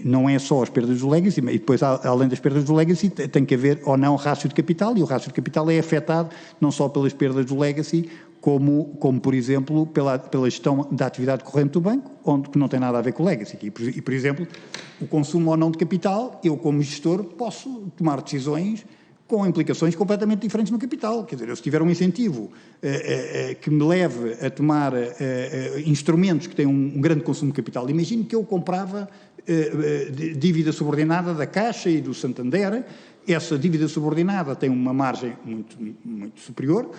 não é só as perdas do legacy, e depois, além das perdas do legacy, tem que haver ou não rácio de capital, e o rácio de capital é afetado não só pelas perdas do legacy, como por exemplo, pela gestão da atividade corrente do banco, que não tem nada a ver com o legacy. E, por exemplo, o consumo ou não de capital, eu como gestor posso tomar decisões com implicações completamente diferentes no capital. Quer dizer, eu se tiver um incentivo que me leve a tomar instrumentos que têm um grande consumo de capital, imagino que eu comprava dívida subordinada da Caixa e do Santander, essa dívida subordinada tem uma margem muito superior,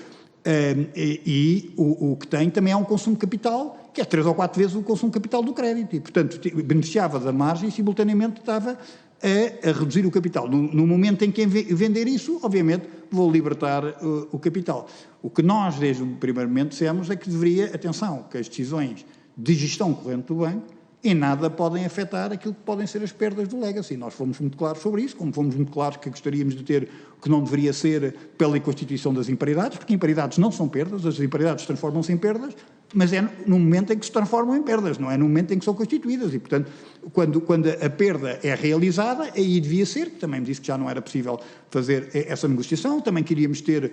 e o que tem também é um consumo de capital que é 3 ou 4 vezes o consumo de capital do crédito e, portanto, beneficiava da margem e simultaneamente estava a reduzir o capital. No momento em que vender isso, obviamente, vou libertar o capital. O que nós, desde o primeiro momento, dissemos é que deveria, atenção, que as decisões de gestão corrente do banco em nada podem afetar aquilo que podem ser as perdas do legacy. Nós fomos muito claros sobre isso, como fomos muito claros que gostaríamos de ter, que não deveria ser pela constituição das imparidades, porque imparidades não são perdas, as imparidades transformam-se em perdas, mas é no momento em que se transformam em perdas, não é no momento em que são constituídas. E, portanto, quando a perda é realizada, aí devia ser, que também me disse que já não era possível fazer essa negociação, também queríamos ter,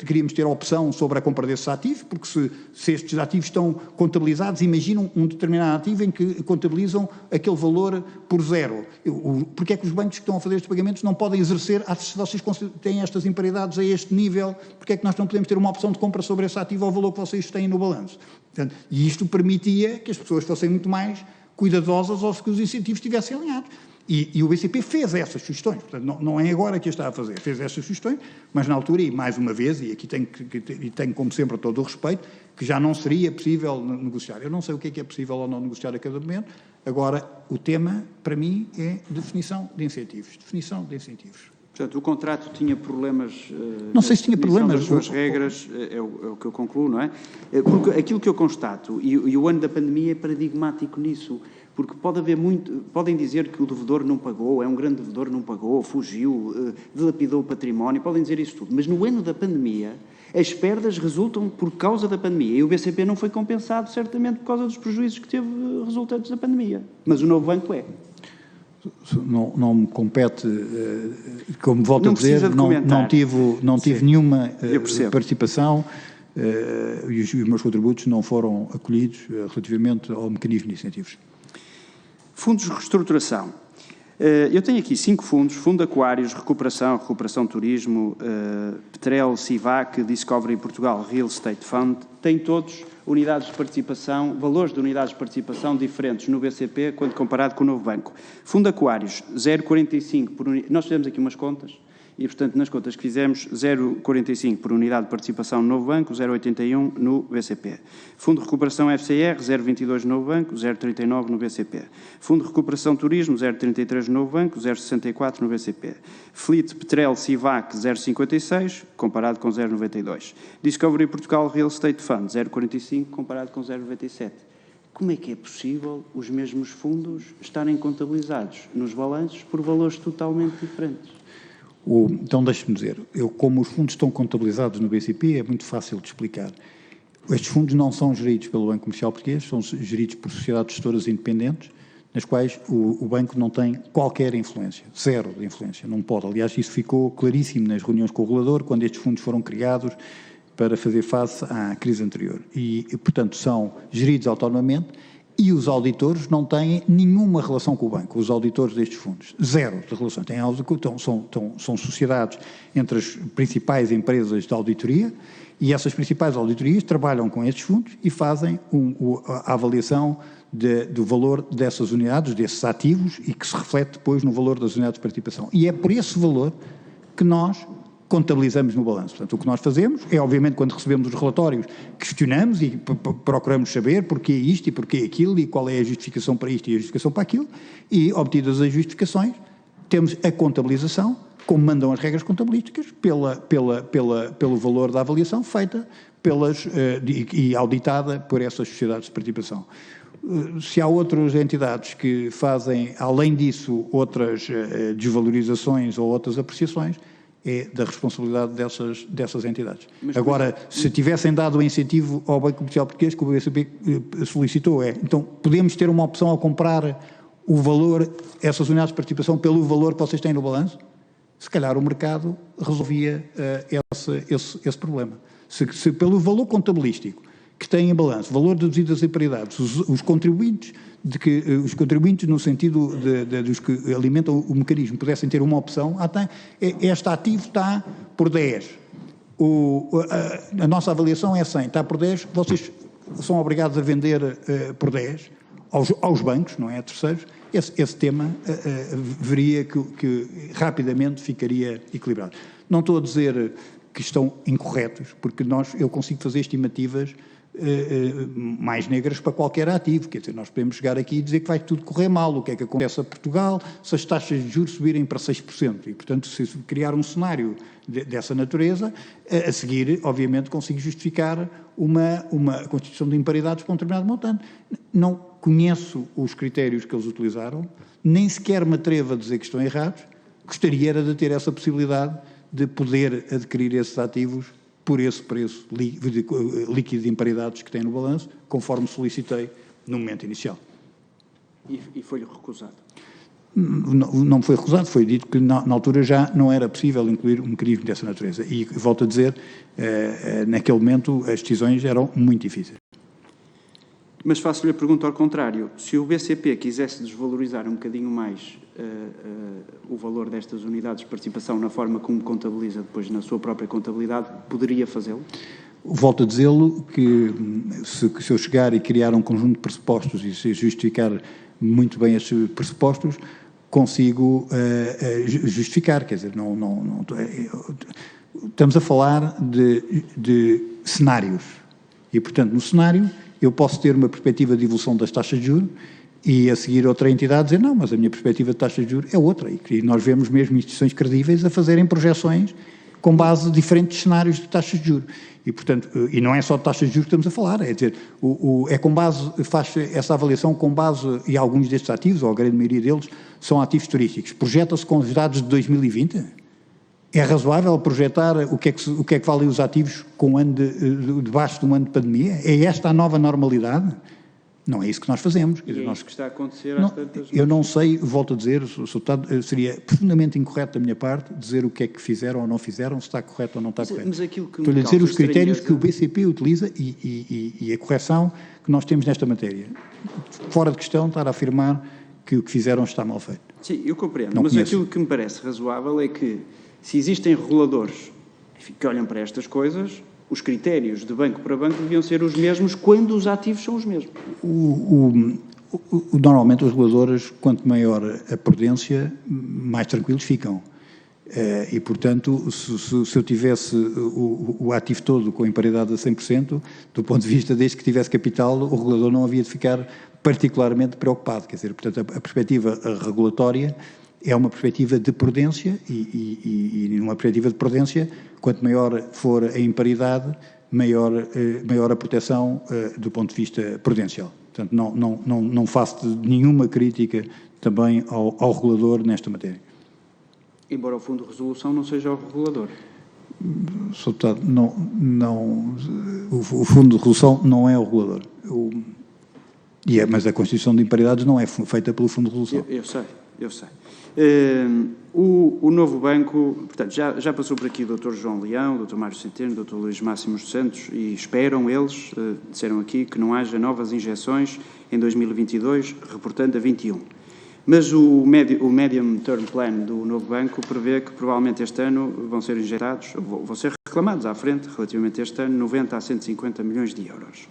queríamos ter a opção sobre a compra desses ativos, porque se estes ativos estão contabilizados, imaginam um determinado ativo em que contabilizam aquele valor por zero. Porque é que os bancos que estão a fazer estes pagamentos não podem exercer, se vocês têm estas imparidades a este nível, porque é que nós não podemos ter uma opção de compra sobre esse ativo ao valor que vocês têm no balanço? Portanto, e isto permitia que as pessoas fossem muito mais cuidadosas ou que os incentivos estivessem alinhados. E o BCP fez essas sugestões, portanto, não é agora que a está a fazer, fez essas sugestões, mas na altura, e mais uma vez, e aqui tenho como sempre todo o respeito, que já não seria possível negociar. Eu não sei o que é possível ou não negociar a cada momento. Agora, o tema, para mim, é definição de incentivos. Definição de incentivos. Portanto, o contrato tinha problemas... Não sei se tinha problemas. Das suas regras, é o que eu concluo, não é? Porque aquilo que eu constato, e o ano da pandemia é paradigmático nisso, porque podem dizer que o devedor não pagou, é um grande devedor, não pagou, fugiu, dilapidou o património, podem dizer isso tudo, mas no ano da pandemia as perdas resultam por causa da pandemia e o BCP não foi compensado certamente por causa dos prejuízos que teve resultantes da pandemia, mas o novo banco é. Não me compete, como volto a dizer, não tive nenhuma participação e os meus contributos não foram acolhidos relativamente ao mecanismo de incentivos. Fundos de reestruturação. Eu tenho aqui 5 fundos: Fundo Aquários, Recuperação Turismo, Petrel, Civac, Discovery Portugal, Real Estate Fund. Têm todos unidades de participação, valores de unidades de participação diferentes no BCP quando comparado com o novo banco. Fundo Aquários, 0,45 por unidade. Nós fizemos aqui umas contas e, portanto, nas contas que fizemos, 0,45 por unidade de participação no novo banco, 0,81 no BCP. Fundo de Recuperação FCR, 0,22 no novo banco, 0,39 no BCP. Fundo de Recuperação Turismo, 0,33 no novo banco, 0,64 no BCP. Fleet Petrel Civac, 0,56, comparado com 0,92. Discovery Portugal Real Estate Fund, 0,45, comparado com 0,97. Como é que é possível os mesmos fundos estarem contabilizados nos balanços por valores totalmente diferentes? Então, deixe-me dizer, como os fundos estão contabilizados no BCP, é muito fácil de explicar. Estes fundos não são geridos pelo Banco Comercial Português, são geridos por sociedades gestoras independentes, nas quais o banco não tem qualquer influência, zero de influência, não pode. Aliás, isso ficou claríssimo nas reuniões com o regulador, quando estes fundos foram criados para fazer face à crise anterior. E portanto, são geridos autonomamente e os auditores não têm nenhuma relação com o banco, os auditores destes fundos. Zero de relação. São sociedades entre as principais empresas de auditoria e essas principais auditorias trabalham com estes fundos e fazem a avaliação do valor dessas unidades, desses ativos, e que se reflete depois no valor das unidades de participação. E é por esse valor que nós contabilizamos no balanço. Portanto, o que nós fazemos é, obviamente, quando recebemos os relatórios, questionamos e procuramos saber porquê isto e porquê aquilo e qual é a justificação para isto e a justificação para aquilo, e, obtidas as justificações, temos a contabilização, como mandam as regras contabilísticas, pelo valor da avaliação feita e auditada por essas sociedades de participação. Se há outras entidades que fazem, além disso, outras desvalorizações ou outras apreciações, é da responsabilidade dessas entidades. Agora, se tivessem dado o incentivo ao Banco Comercial Português, que o BCP solicitou, então podemos ter uma opção a comprar o valor, essas unidades de participação, pelo valor que vocês têm no balanço? Se calhar o mercado resolvia esse problema. Se pelo valor contabilístico que têm em balanço, valor deduzido das imparidades, os contribuintes no sentido dos que alimentam o mecanismo pudessem ter uma opção, este ativo está por 10, a nossa avaliação é 100, está por 10, vocês são obrigados a vender por 10 aos bancos, não é a terceiros. Esse tema veria que rapidamente ficaria equilibrado. Não estou a dizer que estão incorretos, porque eu consigo fazer estimativas mais negras para qualquer ativo, quer dizer, nós podemos chegar aqui e dizer que vai tudo correr mal, o que é que acontece a Portugal se as taxas de juros subirem para 6%, e portanto se criar um cenário dessa natureza, a seguir obviamente consigo justificar uma constituição de imparidades para um determinado montante. Não conheço os critérios que eles utilizaram, nem sequer me atrevo a dizer que estão errados, gostaria era de ter essa possibilidade de poder adquirir esses ativos por esse preço líquido de imparidades que tem no balanço, conforme solicitei no momento inicial. E foi-lhe recusado? Não foi recusado, foi dito que na altura já não era possível incluir um mecanismo dessa natureza. E volto a dizer, naquele momento as decisões eram muito difíceis. Mas faço-lhe a pergunta ao contrário. Se o BCP quisesse desvalorizar um bocadinho mais o valor destas unidades de participação na forma como contabiliza depois na sua própria contabilidade, poderia fazê-lo? Volto a dizê-lo que se eu chegar e criar um conjunto de pressupostos e se justificar muito bem estes pressupostos, consigo justificar, quer dizer, estamos a falar de cenários e, portanto, no cenário eu posso ter uma perspectiva de evolução das taxas de juros e a seguir outra entidade dizer não, mas a minha perspectiva de taxas de juros é outra, e nós vemos mesmo instituições credíveis a fazerem projeções com base em diferentes cenários de taxas de juros. E, portanto, e não é só de taxas de juros que estamos a falar, é dizer, é com base, faz essa avaliação com base, e alguns destes ativos, ou a grande maioria deles, são ativos turísticos. Projeta-se com os dados de 2020? É razoável projetar o que é que valem os ativos com um ano debaixo de um ano de pandemia? É esta a nova normalidade? Não é isso que nós fazemos. Quer dizer, é isso que está a acontecer às tantas... Eu não sei, volto a dizer, seria profundamente incorreto da minha parte dizer o que é que fizeram ou não fizeram, se está correto ou não está correto. Mas aquilo que estou-lhe a dizer os critérios que o BCP utiliza e a correção que nós temos nesta matéria. Fora de questão estar a afirmar que o que fizeram está mal feito. Sim, eu compreendo, Não mas conheço. aquilo que me parece razoável é que, se existem reguladores que olham para estas coisas, os critérios de banco para banco deviam ser os mesmos quando os ativos são os mesmos. Normalmente os reguladores, quanto maior a prudência, mais tranquilos ficam. E, portanto, se eu tivesse o ativo todo com a imparidade a 100%, do ponto de vista desde que tivesse capital, o regulador não havia de ficar particularmente preocupado. Quer dizer, portanto, a perspectiva regulatória é uma perspectiva de prudência e numa perspectiva de prudência, quanto maior for a imparidade, maior a proteção do ponto de vista prudencial. Portanto, não faço nenhuma crítica também ao regulador nesta matéria. Embora o Fundo de Resolução não seja o regulador. Sr. Deputado, o Fundo de Resolução não é o regulador. Mas a constituição de imparidades não é feita pelo Fundo de Resolução. Eu sei. O novo banco, portanto, já passou por aqui o Dr. João Leão, o Dr. Mário Centeno, o Dr. Luís Máximo dos Santos, e esperam eles, disseram aqui, que não haja novas injeções em 2022, reportando a 21. Mas o Medium Term Plan do novo banco prevê que provavelmente este ano vão ser injetados, vão ser reclamados à frente, relativamente a este ano, 90 a 150 milhões de euros.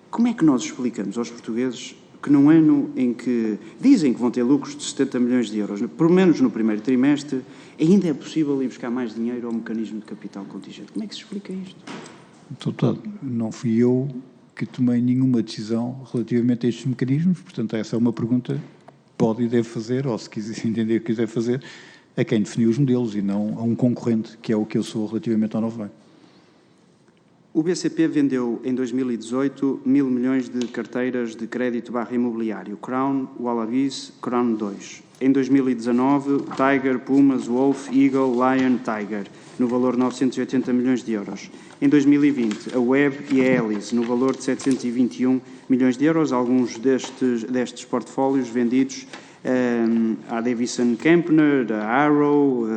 Como é que nós explicamos aos portugueses que num ano em que dizem que vão ter lucros de 70 milhões de euros, pelo menos no primeiro trimestre, ainda é possível ir buscar mais dinheiro ao mecanismo de capital contingente? Como é que se explica isto? Doutor, não fui eu que tomei nenhuma decisão relativamente a estes mecanismos, portanto essa é uma pergunta que pode e deve fazer, ou se quiser entender que quiser fazer, a quem definiu os modelos e não a um concorrente, que é o que eu sou relativamente ao novo banco. O BCP vendeu em 2018 1.000 milhões de carteiras de crédito /imobiliário, Crown, Wallabies, Crown 2. Em 2019, Tiger, Pumas, Wolf, Eagle, Lion, Tiger, no valor de 980 milhões de euros. Em 2020, a Web e a Alice, no valor de 721 milhões de euros, alguns destes portfólios vendidos à Davison Kempner, a Arrow,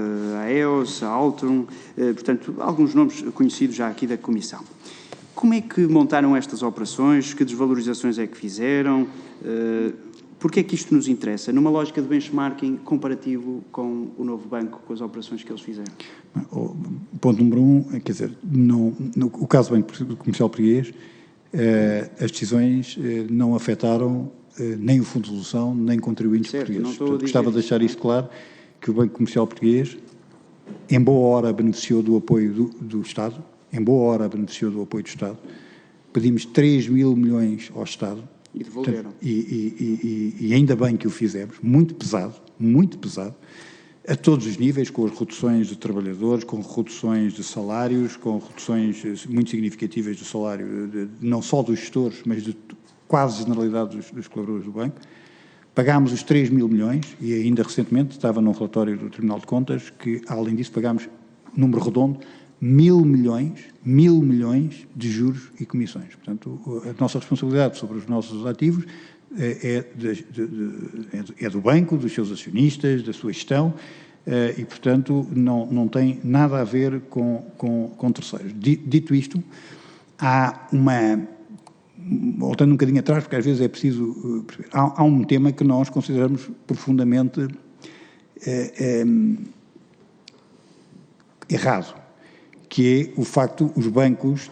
a EOS, a Altrum, portanto, alguns nomes conhecidos já aqui da Comissão. Como é que montaram estas operações? Que desvalorizações é que fizeram? Porquê é que isto nos interessa? Numa lógica de benchmarking comparativo com o novo banco, com as operações que eles fizeram. O ponto número 1, quer dizer, no caso do Banco Comercial Português, as decisões não afetaram nem o Fundo de Resolução, nem contribuintes portugueses. Portanto, gostava de deixar isto claro, que o Banco Comercial Português, em boa hora, beneficiou do apoio do Estado, pedimos 3 mil milhões ao Estado, e devolveram. Portanto, e ainda bem que o fizemos, muito pesado, a todos os níveis, com as reduções de trabalhadores, com reduções de salários, com reduções muito significativas do salário, não só dos gestores, mas de quase generalidade dos colaboradores do banco. Pagámos os 3 mil milhões e ainda recentemente estava num relatório do Tribunal de Contas que, além disso, pagámos, número redondo, 1.000 milhões de juros e comissões. Portanto, a nossa responsabilidade sobre os nossos ativos é do banco, dos seus acionistas, da sua gestão, e, portanto, não tem nada a ver com terceiros. Dito isto, há voltando um bocadinho atrás, porque às vezes é preciso perceber, há um tema que nós consideramos profundamente errado, que é o facto de os bancos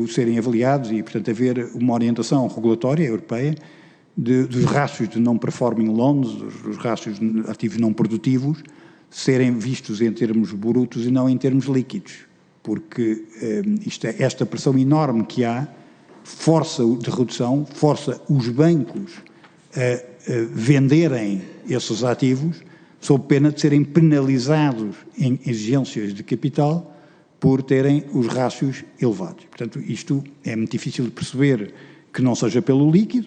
serem avaliados e, portanto, haver uma orientação regulatória europeia dos rácios de non-performing loans, dos rácios de ativos não produtivos, serem vistos em termos brutos e não em termos líquidos, porque esta pressão enorme que há força de redução, força os bancos a venderem esses ativos sob pena de serem penalizados em exigências de capital por terem os rácios elevados. Portanto, isto é muito difícil de perceber que não seja pelo líquido.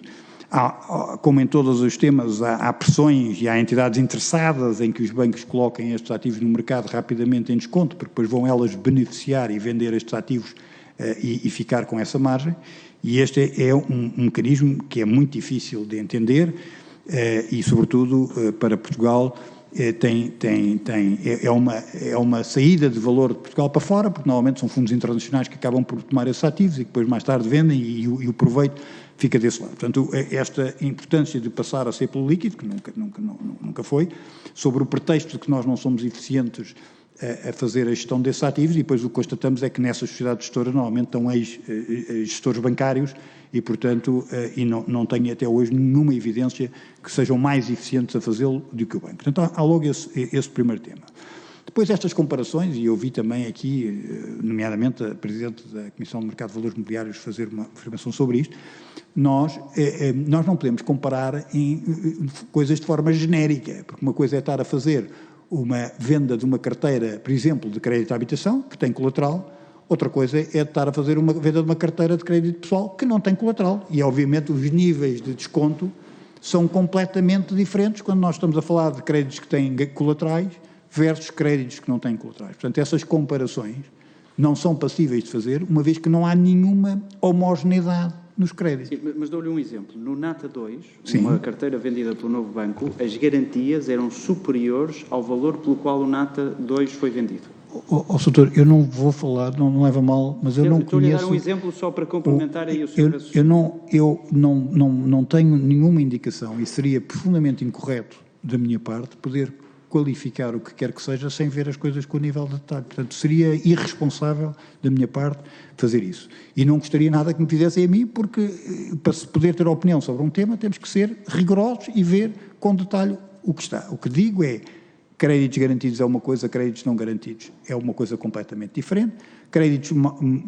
Como em todos os temas, há pressões e há entidades interessadas em que os bancos coloquem estes ativos no mercado rapidamente em desconto, porque depois vão elas beneficiar e vender estes ativos e ficar com essa margem. E este é um mecanismo que é muito difícil de entender e, sobretudo, para Portugal, é uma saída de valor de Portugal para fora, porque normalmente são fundos internacionais que acabam por tomar esses ativos e que depois mais tarde vendem e o proveito fica desse lado. Portanto, esta importância de passar a ser pelo líquido, que nunca foi, sobre o pretexto de que nós não somos eficientes a fazer a gestão desses ativos, e depois o que constatamos é que nessas sociedades gestoras normalmente estão ex-gestores bancários e, portanto, não tenho até hoje nenhuma evidência que sejam mais eficientes a fazê-lo do que o banco. Portanto, há logo esse primeiro tema. Depois estas comparações, e eu vi também aqui, nomeadamente a Presidente da Comissão de Mercado de Valores Mobiliários fazer uma afirmação sobre isto, nós não podemos comparar em coisas de forma genérica, porque uma coisa é estar a fazer uma venda de uma carteira, por exemplo, de crédito à habitação, que tem colateral, outra coisa é estar a fazer uma venda de uma carteira de crédito pessoal que não tem colateral. E, obviamente, os níveis de desconto são completamente diferentes quando nós estamos a falar de créditos que têm colaterais versus créditos que não têm colaterais. Portanto, essas comparações não são passíveis de fazer, uma vez que não há nenhuma homogeneidade nos créditos. Sim, mas dou-lhe um exemplo. No Nata 2, Sim. uma carteira vendida pelo novo banco, as garantias eram superiores ao valor pelo qual o Nata 2 foi vendido. Soutor, eu não vou falar, não leva mal, mas eu não Estou-lhe a conheço... dar um exemplo só para complementar aí o Eu senhor. não tenho nenhuma indicação, e seria profundamente incorreto da minha parte poder qualificar o que quer que seja sem ver as coisas com o nível de detalhe. Portanto, seria irresponsável da minha parte fazer isso. E não gostaria nada que me fizessem a mim, porque para se poder ter opinião sobre um tema temos que ser rigorosos e ver com detalhe o que está. O que digo é, créditos garantidos é uma coisa, créditos não garantidos é uma coisa completamente diferente. Créditos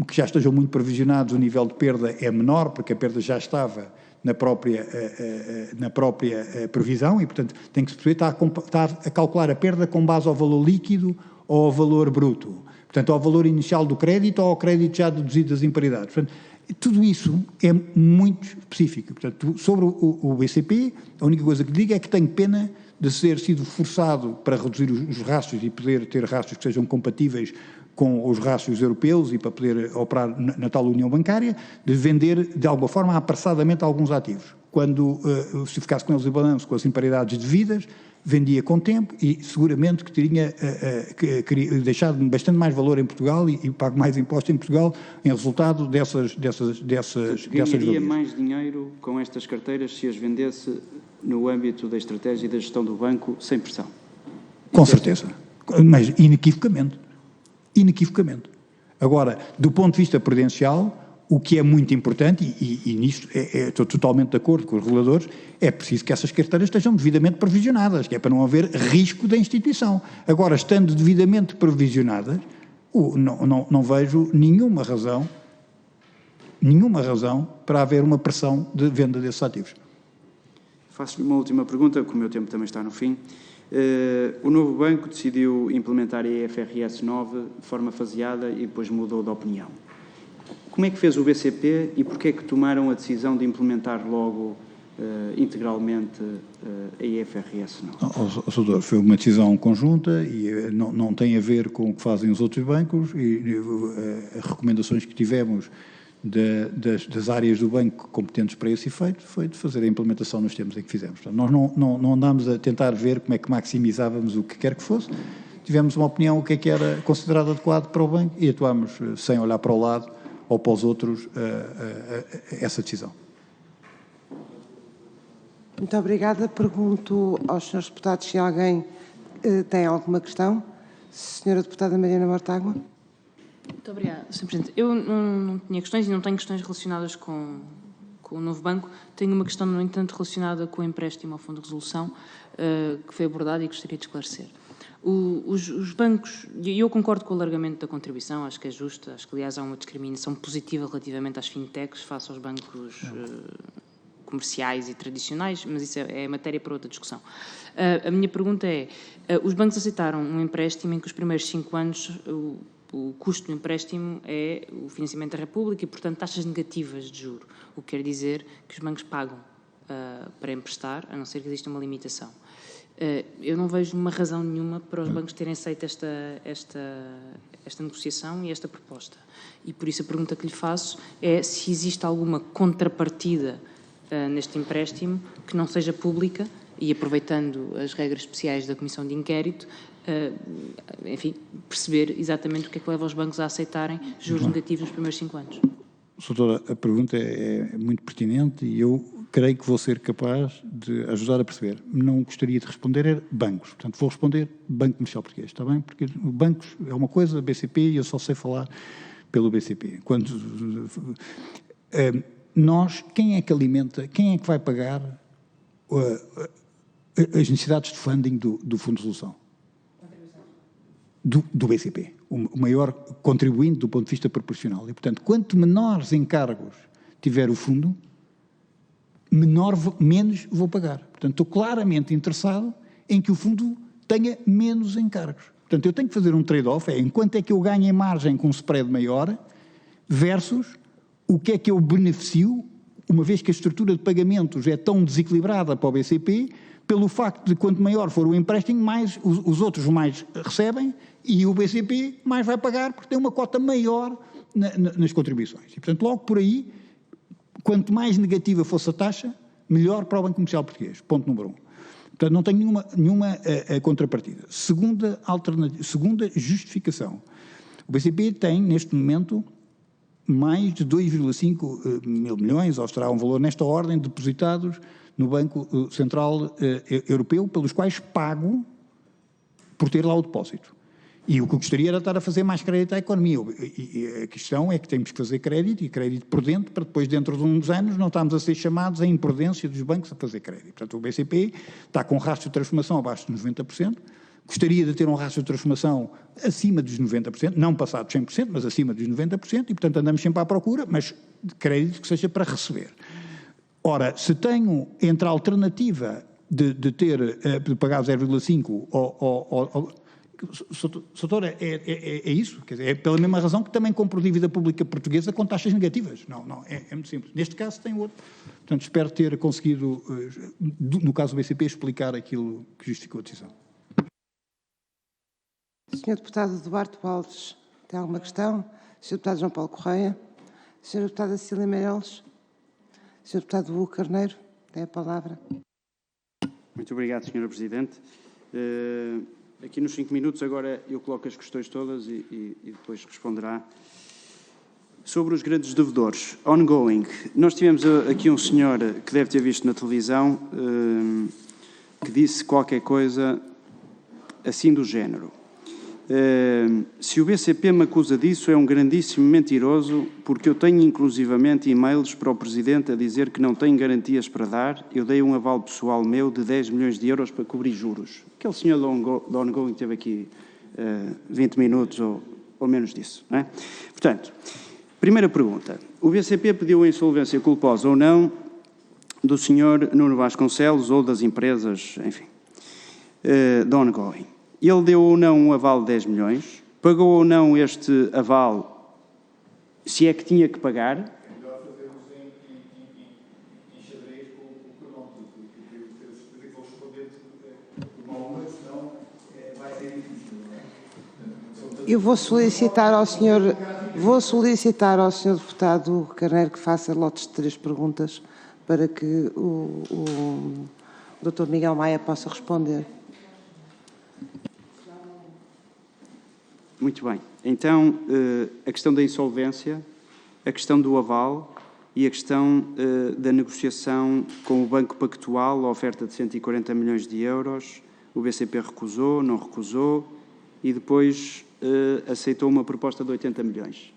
que já estejam muito provisionados, o nível de perda é menor, porque a perda já estava na própria previsão e, portanto, tem que se perceber, está a calcular a perda com base ao valor líquido ou ao valor bruto. Portanto, ao valor inicial do crédito ou ao crédito já deduzido das imparidades. Portanto, tudo isso é muito específico. Portanto, sobre o BCP, a única coisa que digo é que tenho pena de ter sido forçado para reduzir os rácios e poder ter rácios que sejam compatíveis com os rácios europeus e para poder operar na tal união bancária, de vender de alguma forma apressadamente alguns ativos. Quando se ficasse com eles em balanço, com as imparidades devidas, vendia com tempo e seguramente que teria deixado bastante mais valor em Portugal e pago mais impostos em Portugal em resultado dessas Ganharia valias. mais dinheiro com estas carteiras se as vendesse no âmbito da estratégia e da gestão do banco sem pressão? Com certeza, mas inequivocamente. Agora, do ponto de vista prudencial, o que é muito importante, e nisto estou totalmente de acordo com os reguladores, é preciso que essas carteiras estejam devidamente provisionadas, que é para não haver risco da instituição. Agora, estando devidamente provisionadas, não vejo nenhuma razão para haver uma pressão de venda desses ativos. Faço-lhe uma última pergunta, porque o meu tempo também está no fim. O novo banco decidiu implementar a IFRS 9 de forma faseada e depois mudou de opinião. Como é que fez o BCP e porquê é que tomaram a decisão de implementar logo integralmente a IFRS 9? Soutor, foi uma decisão conjunta e não tem a ver com o que fazem os outros bancos e as recomendações que tivemos das áreas do banco competentes para esse efeito foi de fazer a implementação nos termos em que fizemos. Portanto, nós não andámos a tentar ver como é que maximizávamos o que quer que fosse, tivemos uma opinião o que é que era considerado adequado para o banco e atuámos sem olhar para o lado ou para os outros essa decisão. Muito obrigada. Pergunto aos senhores deputados se alguém tem alguma questão. Senhora deputada Mariana Mortágua. Muito obrigada, Sr. Presidente. Eu não tinha questões e não tenho questões relacionadas com o novo banco. Tenho uma questão, no entanto, relacionada com o empréstimo ao Fundo de Resolução, que foi abordado e gostaria de esclarecer. Os bancos, e eu concordo com o alargamento da contribuição, acho que é justo, acho que, aliás, há uma discriminação positiva relativamente às fintechs face aos bancos comerciais e tradicionais, mas isso é matéria para outra discussão. A minha pergunta é, os bancos aceitaram um empréstimo em que os primeiros 5 anos o custo do empréstimo é o financiamento da República e, portanto, taxas negativas de juro, o que quer dizer que os bancos pagam para emprestar, a não ser que exista uma limitação. Eu não vejo uma razão nenhuma para os bancos terem aceito esta negociação e esta proposta. E, por isso, a pergunta que lhe faço é se existe alguma contrapartida neste empréstimo que não seja pública e, aproveitando as regras especiais da Comissão de Inquérito, enfim, perceber exatamente o que é que leva os bancos a aceitarem juros negativos nos primeiros 5 anos. Doutora, a pergunta é muito pertinente e eu creio que vou ser capaz de ajudar a perceber. Não gostaria de responder bancos, portanto vou responder Banco Comercial Português, está bem? Porque bancos é uma coisa, BCP, e eu só sei falar pelo BCP. Nós, quem é que alimenta, quem é que vai pagar as necessidades de funding do Fundo de Resolução? Do BCP, o maior contribuinte do ponto de vista proporcional. E, portanto, quanto menores encargos tiver o fundo, menos vou pagar. Portanto, estou claramente interessado em que o fundo tenha menos encargos. Portanto, eu tenho que fazer um trade-off, enquanto é que eu ganho em margem com um spread maior, versus o que é que eu beneficio, uma vez que a estrutura de pagamentos é tão desequilibrada para o BCP, pelo facto de quanto maior for o empréstimo, mais os outros mais recebem e o BCP mais vai pagar porque tem uma cota maior nas contribuições. E, portanto, logo por aí, quanto mais negativa fosse a taxa, melhor para o Banco Comercial Português. Ponto número 1. Portanto, não tenho nenhuma contrapartida. Segunda justificação. O BCP tem, neste momento, mais de 2,5 mil milhões, ou será um valor nesta ordem, depositados no Banco Central Europeu, pelos quais pago por ter lá o depósito. E o que eu gostaria era estar a fazer mais crédito à economia. E a questão é que temos que fazer crédito, e crédito prudente, para depois, dentro de uns anos, não estarmos a ser chamados à imprudência dos bancos a fazer crédito. Portanto, o BCP está com um rastro de transformação abaixo de 90%, gostaria de ter um rastro de transformação acima dos 90%, não passado de 100%, mas acima dos 90%, e, portanto, andamos sempre à procura, mas de crédito que seja para receber. Ora, se tenho entre a alternativa de pagar 0,5 Soutor, é isso? Quer dizer, é pela mesma razão que também compro dívida pública portuguesa com taxas negativas. Não, é muito simples. Neste caso tem outro. Portanto, espero ter conseguido, no caso do BCP, explicar aquilo que justificou a decisão. Sr. Deputado Duarte Baldes, tem alguma questão? Sr. Deputado João Paulo Correia? Sra. Deputada Cecília Meireles? Sr. Deputado Hugo Carneiro, tem a palavra. Muito obrigado, Sra. Presidente. Aqui nos 5 minutos, agora eu coloco as questões todas e depois responderá. Sobre os grandes devedores, ongoing, nós tivemos aqui um senhor que deve ter visto na televisão que disse qualquer coisa assim do género. Se o BCP me acusa disso, é um grandíssimo mentiroso, porque eu tenho inclusivamente e-mails para o Presidente a dizer que não tenho garantias para dar. Eu dei um aval pessoal meu de 10 milhões de euros para cobrir juros. Aquele senhor do ongoing teve aqui 20 minutos ou menos disso, não é? Portanto, primeira pergunta. O BCP pediu a insolvência culposa ou não do senhor Nuno Vasconcelos ou das empresas, enfim, do ongoing. Ele deu ou não um aval de 10 milhões, pagou ou não este aval, se é que tinha que pagar. É melhor fazermos em xadrez com o cronómetro, porque eu vou responder uma a uma, senão vai ser difícil, não é? Eu vou solicitar ao senhor deputado Carneiro que faça lotes de 3 perguntas para que o Dr. Miguel Maia possa responder. Muito bem. Então, a questão da insolvência, a questão do aval e a questão da negociação com o Banco Pactual, a oferta de 140 milhões de euros, o BCP recusou, não recusou e depois aceitou uma proposta de 80 milhões.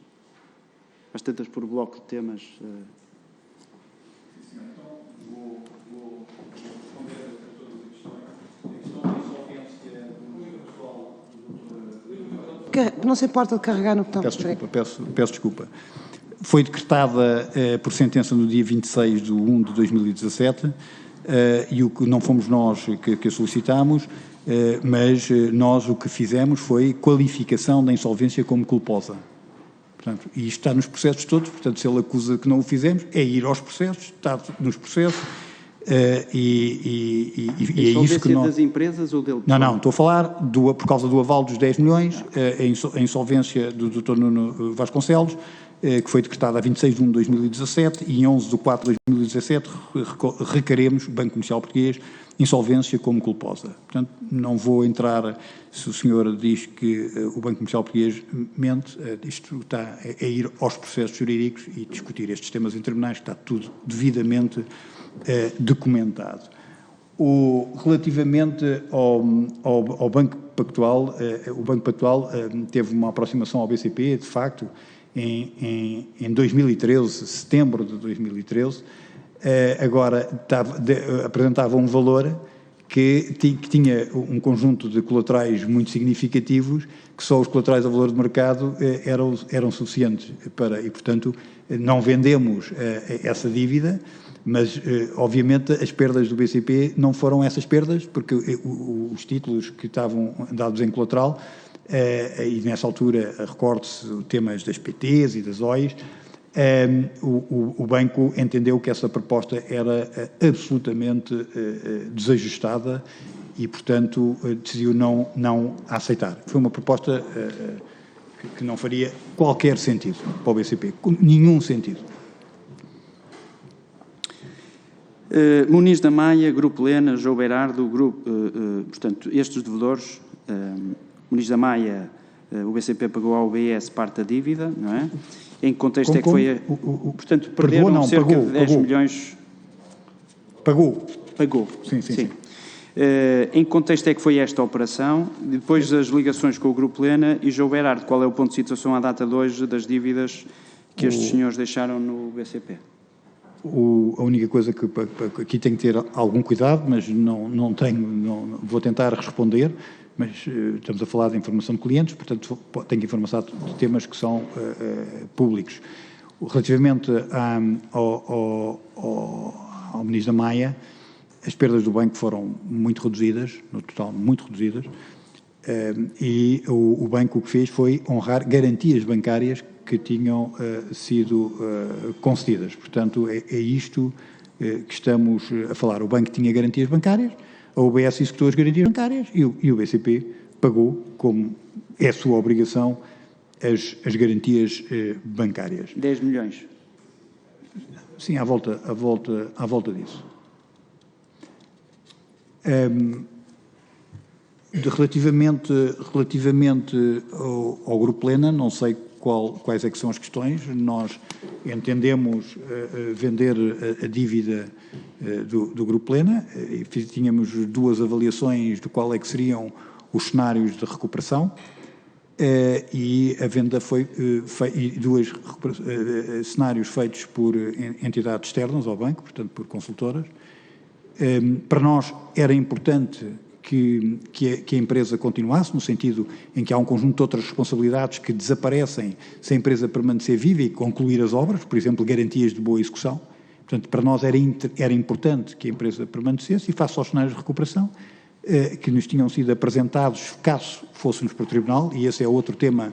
Às tantas por bloco de temas. Não se importa de carregar no botão. Peço desculpa. Foi decretada por sentença no dia 26 de 1 de 2017 e o que não fomos nós que a solicitámos, mas nós o que fizemos foi qualificação da insolvência como culposa. Portanto, e isto está nos processos todos, portanto, se ele acusa que não o fizemos, é ir aos processos, está nos processos. E é isso que nós... das empresas ou dele? Não, estou a falar por causa do aval dos 10 milhões, a insolvência do Dr. Nuno Vasconcelos, que foi decretada a 26 de 1 de 2017 e em 11 de 4 de 2017 requeremos, Banco Comercial Português, insolvência como culposa. Portanto, não vou entrar, se o senhor diz que o Banco Comercial Português mente, isto está a ir aos processos jurídicos e discutir estes temas em tribunais, que está tudo devidamente documentado. Relativamente ao Banco Pactual, o Banco Pactual teve uma aproximação ao BCP, de facto, em 2013, setembro de 2013, agora apresentava um valor que tinha um conjunto de colaterais muito significativos, que só os colaterais a valor de mercado eram suficientes para, e portanto não vendemos essa dívida, mas obviamente as perdas do BCP não foram essas perdas, porque os títulos que estavam dados em colateral, e nessa altura recorde-se temas das PTs e das OIs, o banco entendeu que essa proposta era absolutamente desajustada e, portanto, decidiu não aceitar. Foi uma proposta que não faria qualquer sentido para o BCP, nenhum sentido. Muniz da Maia, Grupo Lena, João Berardo, portanto, estes devedores, Muniz da Maia, o BCP pagou ao UBS parte da dívida, não é? Em que contexto é que foi... Portanto, perderam cerca de 10 milhões... Pagou. Pagou. Sim. Em que contexto é que foi esta operação? Depois das ligações com o Grupo Lena e João Berardo, qual é o ponto de situação à data de hoje das dívidas que estes senhores deixaram no BCP? A única coisa que aqui tenho que ter algum cuidado, mas não vou tentar responder, mas estamos a falar de informação de clientes, portanto tenho informação de temas que são públicos. Relativamente ao Ministro da Maia, as perdas do banco foram muito reduzidas, no total muito reduzidas, e o banco o que fez foi honrar garantias bancárias que tinham sido concedidas. Portanto, é isto que estamos a falar. O banco tinha garantias bancárias, a UBS executou as garantias bancárias e o BCP pagou, como é a sua obrigação, as garantias bancárias. 10 milhões? Sim, à volta disso. Relativamente ao Grupo Lena, não sei quais é que são as questões. Nós entendemos vender a dívida do Grupo Lena e tínhamos duas avaliações de qual é que seriam os cenários de recuperação e a venda foi dois cenários feitos por entidades externas ao banco, portanto por consultoras. Para nós era importante que a empresa continuasse, no sentido em que há um conjunto de outras responsabilidades que desaparecem se a empresa permanecer viva e concluir as obras, por exemplo, garantias de boa execução. Portanto, para nós era importante que a empresa permanecesse e face aos cenários de recuperação que nos tinham sido apresentados, caso fôssemos para o Tribunal, e esse é outro tema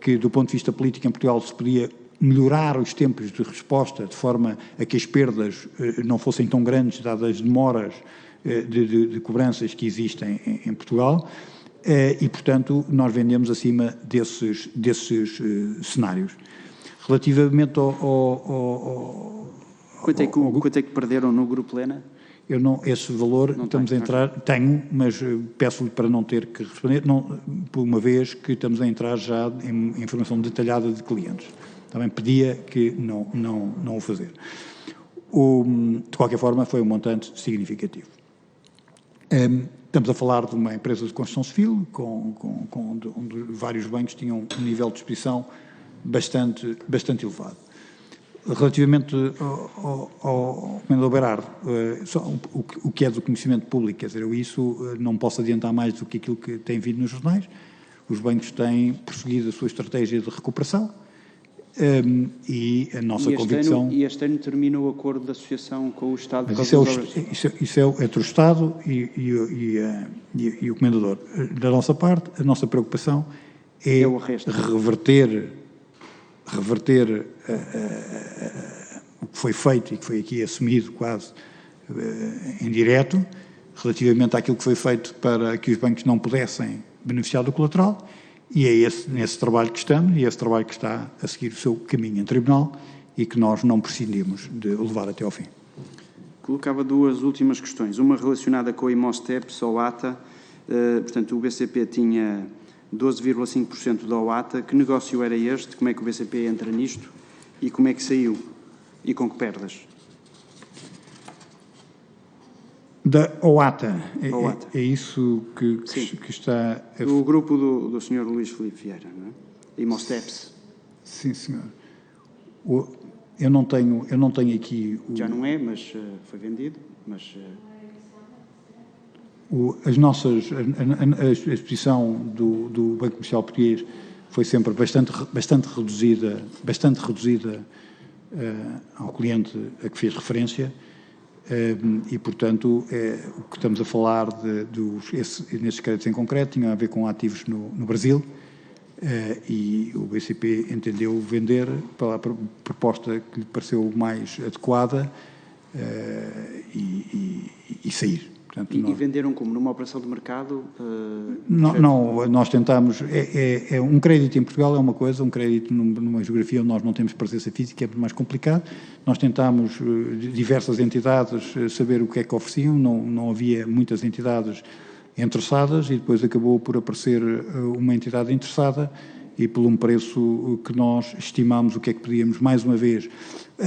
que, do ponto de vista político em Portugal, se podia melhorar os tempos de resposta de forma a que as perdas não fossem tão grandes, dadas as demoras de cobranças que existem em Portugal, e, portanto, nós vendemos acima desses cenários. Relativamente Quanto é que perderam no Grupo Lena? Esse valor não estamos a entrar, tenho, mas peço-lhe para não ter que responder, por uma vez que estamos a entrar já em informação detalhada de clientes. Também pedia que não o fazer. De qualquer forma, foi um montante significativo. Estamos a falar de uma empresa de construção civil, onde vários bancos tinham um nível de exposição bastante elevado. Relativamente ao Comendador Berardo, o que é do conhecimento público, quer dizer, eu isso não posso adiantar mais do que aquilo que tem vindo nos jornais. Os bancos têm prosseguido a sua estratégia de recuperação e a nossa convicção... E este ano termina o acordo de associação com o Estado... Mas isso é entre o Estado e o Comendador. Da nossa parte, a nossa preocupação é reverter o que foi feito e que foi aqui assumido quase em direto, relativamente àquilo que foi feito para que os bancos não pudessem beneficiar do colateral, e é nesse trabalho que estamos, e esse trabalho que está a seguir o seu caminho em tribunal e que nós não prescindimos de levar até ao fim. Colocava duas últimas questões, uma relacionada com a Imosteps, ou ATA, portanto o BCP tinha 12,5% da OATA. Que negócio era este? Como é que o BCP entra nisto? E como é que saiu? E com que perdas? Da OATA. É isso que está... O grupo do Sr. Luís Filipe Vieira, não é? Imosteps. Sim, senhor. Eu não tenho aqui... Já não é, mas foi vendido, mas... A exposição do Banco Comercial Português foi sempre bastante reduzida ao cliente a que fez referência e, portanto, o que estamos a falar nesses créditos em concreto tinha a ver com ativos no Brasil e o BCP entendeu vender pela proposta que lhe pareceu mais adequada e sair. Portanto, E venderam como? Numa operação de mercado? Não, nós tentamos, um crédito em Portugal é uma coisa, um crédito numa geografia onde nós não temos presença física é muito mais complicado. Nós tentamos, diversas entidades, saber o que é que ofereciam, não havia muitas entidades interessadas e depois acabou por aparecer uma entidade interessada e por um preço que nós estimamos o que é que pedíamos, mais uma vez.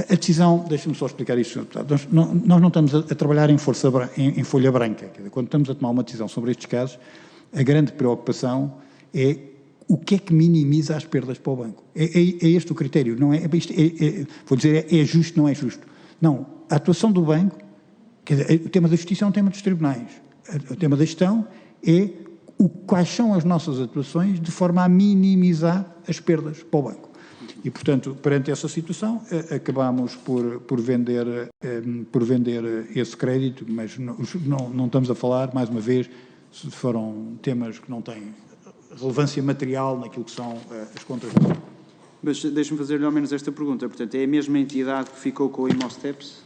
A decisão, deixa-me só explicar isto, Sr. Deputado, nós não estamos a trabalhar em folha branca. Quer dizer, quando estamos a tomar uma decisão sobre estes casos, a grande preocupação é o que é que minimiza as perdas para o banco. É este o critério, não é? Vou dizer, é justo, não é justo. Não, a atuação do banco, quer dizer, o tema da justiça é um tema dos tribunais. O tema da gestão é quais são as nossas atuações de forma a minimizar as perdas para o banco. E, portanto, perante essa situação, acabámos por vender esse crédito, mas não estamos a falar, mais uma vez, foram temas que não têm relevância material naquilo que são as contas do banco. Mas deixe-me fazer-lhe ao menos esta pergunta. Portanto, é a mesma entidade que ficou com o Imosteps?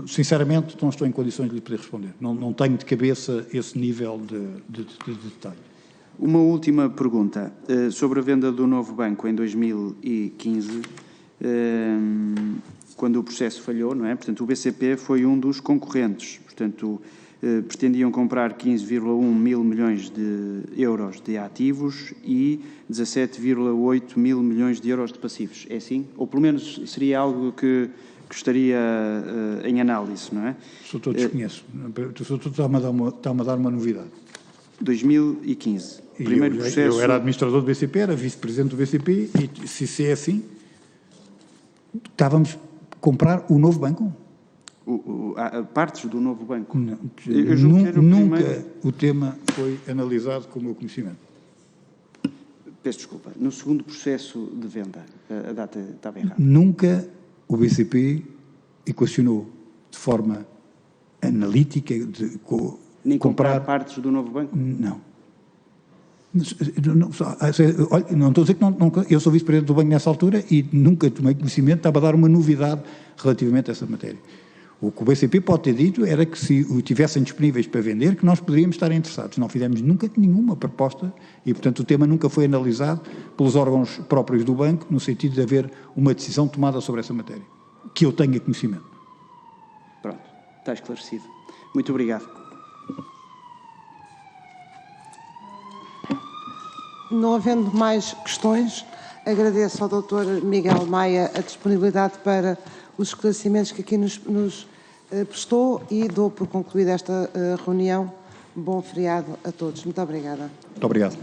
Sinceramente, não estou em condições de lhe poder responder. Não tenho de cabeça esse nível de detalhe. Uma última pergunta sobre a venda do novo banco em 2015, quando o processo falhou, não é? Portanto, o BCP foi um dos concorrentes. Portanto, pretendiam comprar 15,1 mil milhões de euros de ativos e 17,8 mil milhões de euros de passivos. É assim? Ou pelo menos seria algo que estaria em análise, não é? O Sr. desconheço. O Sr. está-me a dar uma novidade. 2015. Primeiro processo... Eu era administrador do BCP, era vice-presidente do BCP e se é assim, estávamos a comprar o novo banco? Partes do novo banco? Não, nunca o tema foi analisado com o meu conhecimento. Peço desculpa. No segundo processo de venda, a data estava errada. Nunca o BCP equacionou de forma analítica Nem comprar partes do novo banco? Não. Não estou a dizer que não, eu sou vice-presidente do banco nessa altura e nunca tomei conhecimento, estava a dar uma novidade relativamente a essa matéria. O que o BCP pode ter dito era que se o tivessem disponíveis para vender, que nós poderíamos estar interessados. Não fizemos nunca nenhuma proposta e, portanto, o tema nunca foi analisado pelos órgãos próprios do banco, no sentido de haver uma decisão tomada sobre essa matéria, que eu tenha conhecimento. Pronto, está esclarecido. Muito obrigado. Não havendo mais questões, agradeço ao Dr. Miguel Maia a disponibilidade para os esclarecimentos que aqui nos prestou e dou por concluída esta reunião. Bom feriado a todos. Muito obrigada. Muito obrigado.